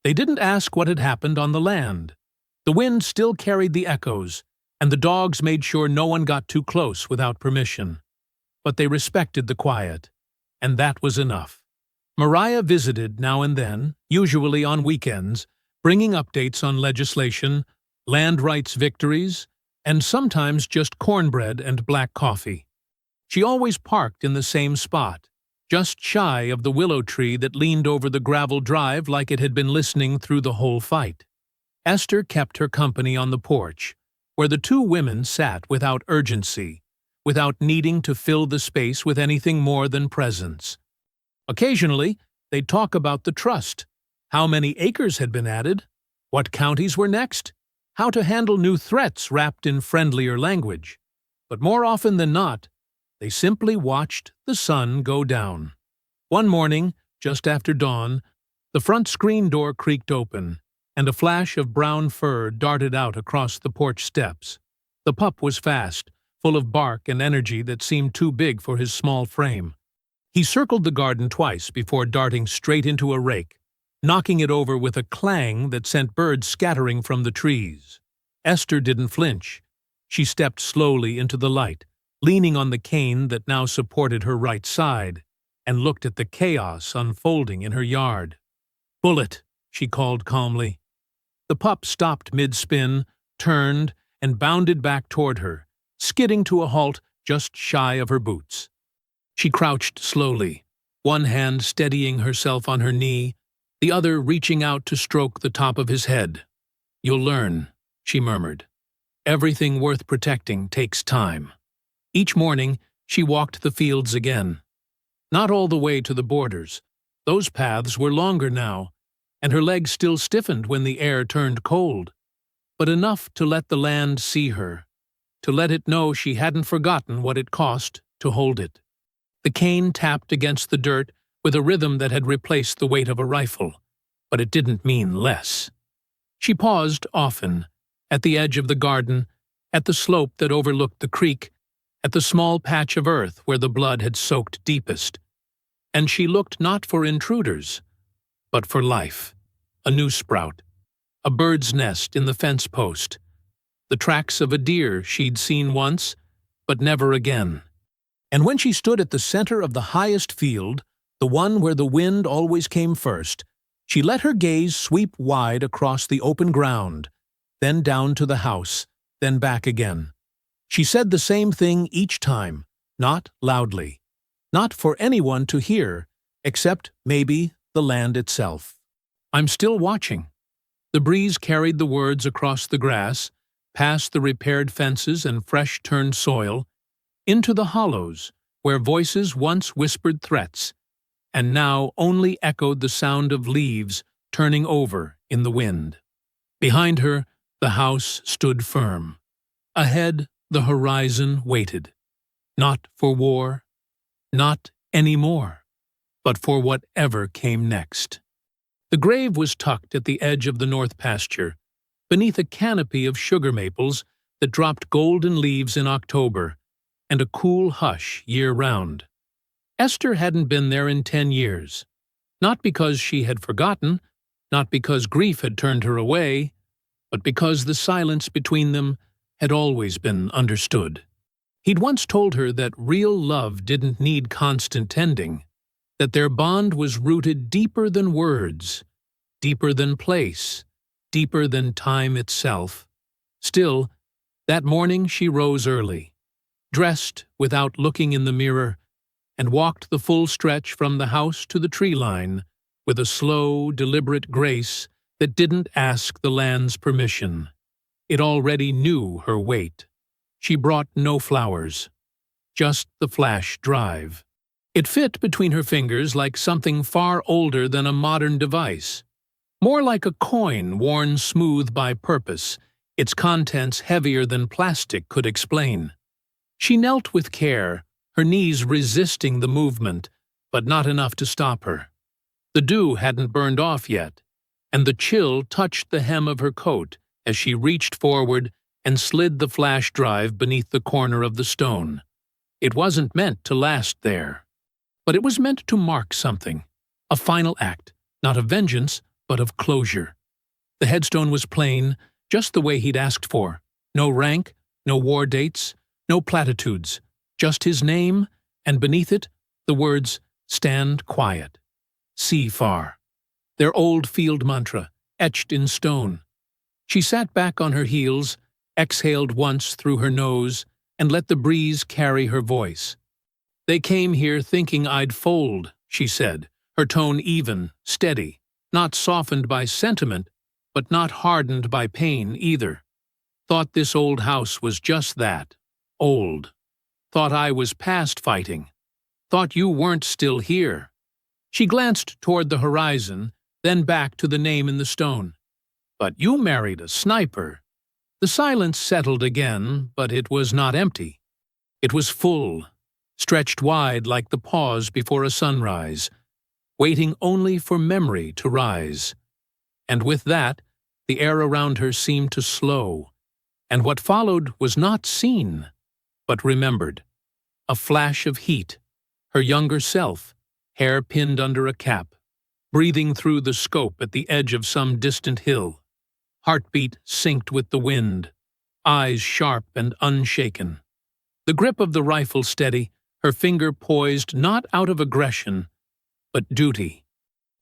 They didn't ask what had happened on the land. The wind still carried the echoes, and the dogs made sure no one got too close without permission. But they respected the quiet, and that was enough. Mariah visited now and then, usually on weekends, bringing updates on legislation, land rights victories, and sometimes just cornbread and black coffee. She always parked in the same spot, just shy of the willow tree that leaned over the gravel drive like it had been listening through the whole fight. Esther kept her company on the porch, where the two women sat without urgency, without needing to fill the space with anything more than presence. Occasionally, they'd talk about the trust, how many acres had been added, what counties were next, how to handle new threats wrapped in friendlier language. But more often than not, they simply watched the sun go down. One morning, just after dawn, the front screen door creaked open, and a flash of brown fur darted out across the porch steps. The pup was fast, full of bark and energy that seemed too big for his small frame. He circled the garden twice before darting straight into a rake, knocking it over with a clang that sent birds scattering from the trees. Esther didn't flinch. She stepped slowly into the light, leaning on the cane that now supported her right side, and looked at the chaos unfolding in her yard. "Bullet," she called calmly. The pup stopped mid-spin, turned, and bounded back toward her, skidding to a halt just shy of her boots. She crouched slowly, one hand steadying herself on her knee, the other reaching out to stroke the top of his head. "You'll learn," she murmured. "Everything worth protecting takes time." Each morning, she walked the fields again. Not all the way to the borders. Those paths were longer now, and her legs still stiffened when the air turned cold, but enough to let the land see her, to let it know she hadn't forgotten what it cost to hold it. The cane tapped against the dirt with a rhythm that had replaced the weight of a rifle, but it didn't mean less. She paused often, at the edge of the garden, at the slope that overlooked the creek, at the small patch of earth where the blood had soaked deepest. And she looked not for intruders, but for life, a new sprout, a bird's nest in the fence post, the tracks of a deer she'd seen once, but never again. And when she stood at the center of the highest field, the one where the wind always came first, she let her gaze sweep wide across the open ground, then down to the house, then back again. She said the same thing each time, not loudly, not for anyone to hear, except maybe the land itself. "I'm still watching." The breeze carried the words across the grass, past the repaired fences and fresh-turned soil, into the hollows where voices once whispered threats, and now only echoed the sound of leaves turning over in the wind. Behind her, the house stood firm. Ahead, the horizon waited, not for war, not anymore, but for whatever came next. The grave was tucked at the edge of the north pasture, beneath a canopy of sugar maples that dropped golden leaves in October, and a cool hush year-round. Esther hadn't been there in 10 years, not because she had forgotten, not because grief had turned her away, but because the silence between them had always been understood. He'd once told her that real love didn't need constant tending, that their bond was rooted deeper than words, deeper than place, deeper than time itself. Still, that morning she rose early, dressed without looking in the mirror, and walked the full stretch from the house to the tree line with a slow, deliberate grace that didn't ask the land's permission. It already knew her weight. She brought no flowers, just the flash drive. It fit between her fingers like something far older than a modern device. More like a coin worn smooth by purpose, its contents heavier than plastic could explain. She knelt with care, her knees resisting the movement, but not enough to stop her. The dew hadn't burned off yet, and the chill touched the hem of her coat as she reached forward and slid the flash drive beneath the corner of the stone. It wasn't meant to last there, but it was meant to mark something, a final act, not of vengeance, but of closure. The headstone was plain, just the way he'd asked for. No rank, no war dates, no platitudes, just his name, and beneath it, the words, "Stand quiet. See far." Their old field mantra, etched in stone. She sat back on her heels, exhaled once through her nose, and let the breeze carry her voice. "They came here thinking I'd fold," she said, her tone even, steady, not softened by sentiment, but not hardened by pain either. "Thought this old house was just that, old. Thought I was past fighting. Thought you weren't still here." She glanced toward the horizon, then back to the name in the stone. "But you married a sniper." The silence settled again, but it was not empty. It was full, stretched wide like the pause before a sunrise, waiting only for memory to rise. And with that, the air around her seemed to slow, and what followed was not seen, but remembered. A flash of heat, her younger self, hair pinned under a cap, breathing through the scope at the edge of some distant hill. Heartbeat synced with the wind, eyes sharp and unshaken. The grip of the rifle steady, her finger poised not out of aggression, but duty.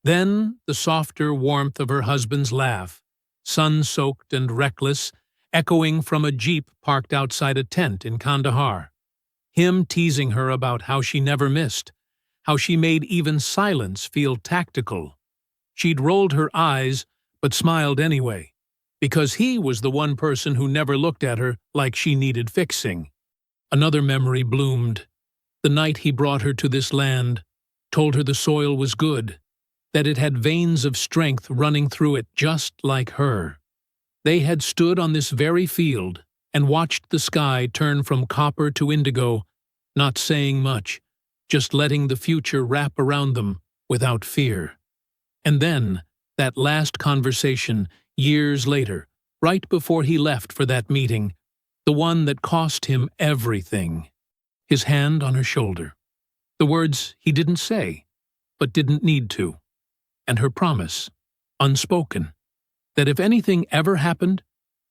Then the softer warmth of her husband's laugh, sun-soaked and reckless, echoing from a jeep parked outside a tent in Kandahar. Him teasing her about how she never missed, how she made even silence feel tactical. She'd rolled her eyes, but smiled anyway, because he was the one person who never looked at her like she needed fixing. Another memory bloomed. The night he brought her to this land, told her the soil was good, that it had veins of strength running through it just like her. They had stood on this very field and watched the sky turn from copper to indigo, not saying much, just letting the future wrap around them without fear. And then, that last conversation, years later, right before he left for that meeting, the one that cost him everything. His hand on her shoulder. The words he didn't say, but didn't need to. And her promise, unspoken, that if anything ever happened,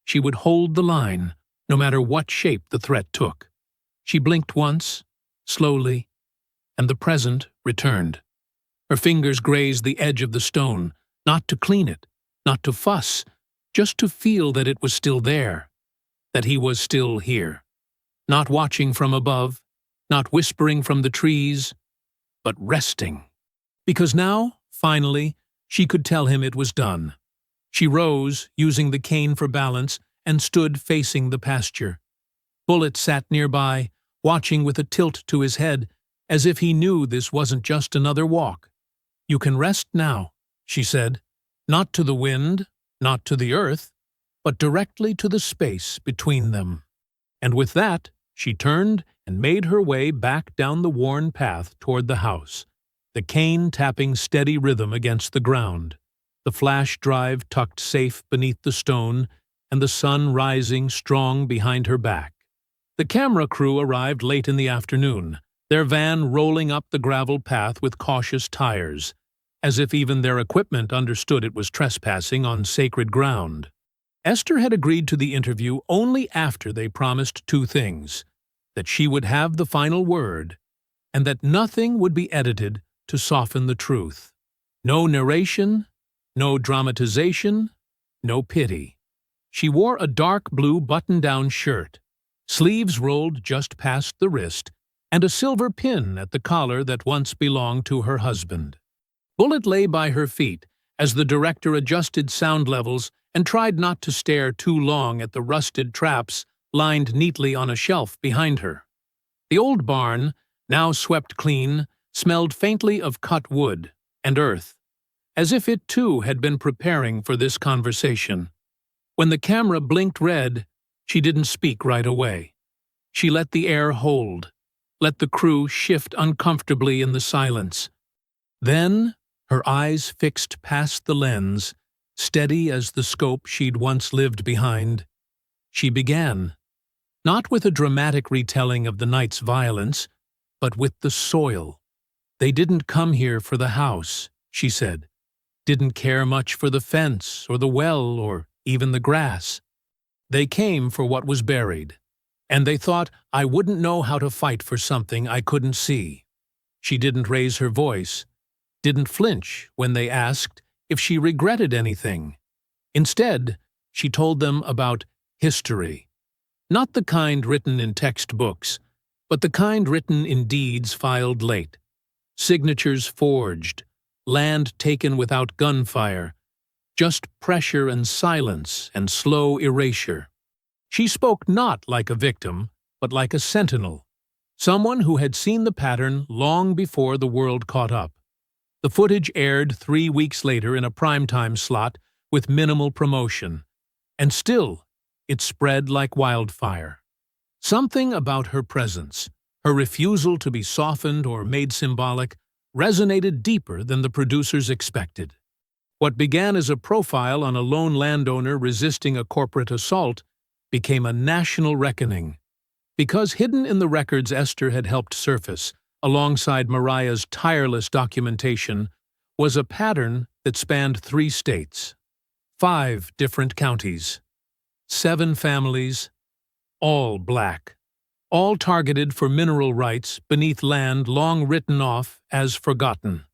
she would hold the line, no matter what shape the threat took. She blinked once, slowly, and the present returned. Her fingers grazed the edge of the stone, not to clean it, not to fuss, just to feel that it was still there, that he was still here. Not watching from above, not whispering from the trees, but resting. Because now, finally, she could tell him it was done. She rose, using the cane for balance, and stood facing the pasture. Bullet sat nearby, watching with a tilt to his head, as if he knew this wasn't just another walk. "You can rest now," she said, not to the wind, not to the earth, but directly to the space between them. And with that, she turned and made her way back down the worn path toward the house, the cane tapping steady rhythm against the ground, the flash drive tucked safe beneath the stone, and the sun rising strong behind her back. The camera crew arrived late in the afternoon, their van rolling up the gravel path with cautious tires, as if even their equipment understood it was trespassing on sacred ground. Esther had agreed to the interview only after they promised two things: that she would have the final word, and that nothing would be edited to soften the truth. No narration, no dramatization, no pity. She wore a dark blue button-down shirt, sleeves rolled just past the wrist, and a silver pin at the collar that once belonged to her husband. Bullet lay by her feet as the director adjusted sound levels and tried not to stare too long at the rusted traps lined neatly on a shelf behind her. The old barn, now swept clean, smelled faintly of cut wood and earth, as if it too had been preparing for this conversation. When the camera blinked red, she didn't speak right away. She let the air hold, let the crew shift uncomfortably in the silence. Then, her eyes fixed past the lens, steady as the scope she'd once lived behind, she began, not with a dramatic retelling of the night's violence, but with the soil. They didn't come here for the house, she said. Didn't care much for the fence or the well or even the grass. They came for what was buried, and they thought I wouldn't know how to fight for something I couldn't see. She didn't raise her voice, didn't flinch when they asked if she regretted anything. Instead, she told them about history. Not the kind written in textbooks, but the kind written in deeds filed late. Signatures forged, land taken without gunfire, just pressure and silence and slow erasure. She spoke not like a victim, but like a sentinel, someone who had seen the pattern long before the world caught up. The footage aired 3 weeks later in a primetime slot with minimal promotion, and still it spread like wildfire. Something about her presence, her refusal to be softened or made symbolic, resonated deeper than the producers expected. What began as a profile on a lone landowner resisting a corporate assault became a national reckoning. Because hidden in the records Esther had helped surface, alongside Mariah's tireless documentation, was a pattern that spanned 3 states, 5 different counties, 7 families, all black, all targeted for mineral rights beneath land long written off as forgotten.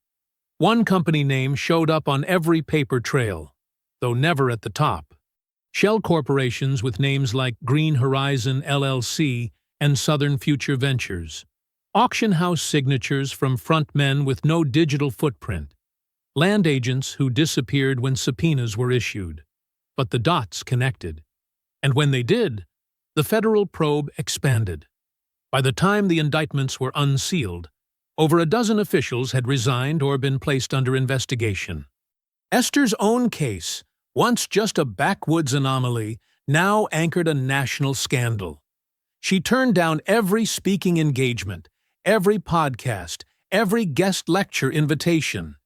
One company name showed up on every paper trail, though never at the top. Shell corporations with names like Green Horizon LLC and Southern Future Ventures. Auction house signatures from frontmen with no digital footprint. Land agents who disappeared when subpoenas were issued. But the dots connected. And when they did, the federal probe expanded. By the time the indictments were unsealed, over a dozen officials had resigned or been placed under investigation. Esther's own case, once just a backwoods anomaly, now anchored a national scandal. She turned down every speaking engagement, every podcast, every guest lecture invitation.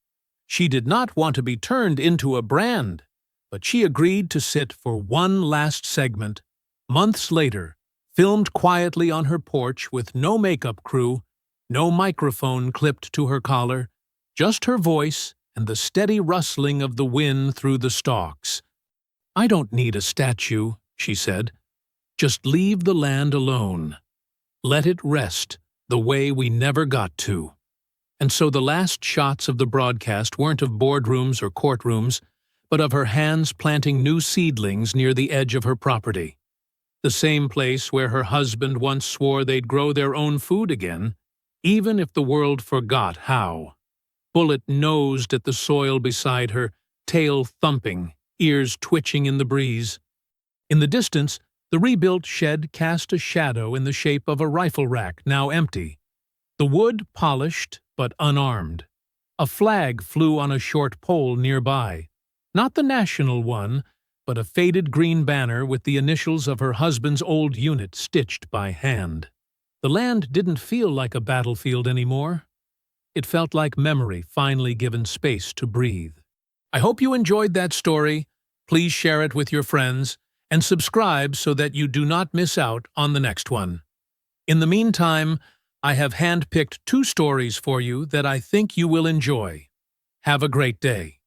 She did not want to be turned into a brand, but she agreed to sit for one last segment, months later, filmed quietly on her porch with no makeup crew, no microphone clipped to her collar, just her voice and the steady rustling of the wind through the stalks. "I don't need a statue," she said. "Just leave the land alone. Let it rest the way we never got to." And so the last shots of the broadcast weren't of boardrooms or courtrooms, but of her hands planting new seedlings near the edge of her property. The same place where her husband once swore they'd grow their own food again, even if the world forgot how. Bullet nosed at the soil beside her, tail thumping, ears twitching in the breeze. In the distance, the rebuilt shed cast a shadow in the shape of a rifle rack, now empty. The wood polished, but unarmed. A flag flew on a short pole nearby. Not the national one, but a faded green banner with the initials of her husband's old unit stitched by hand. The land didn't feel like a battlefield anymore. It felt like memory finally given space to breathe. I hope you enjoyed that story. Please share it with your friends and subscribe so that you do not miss out on the next one. In the meantime, I have handpicked 2 stories for you that I think you will enjoy. Have a great day.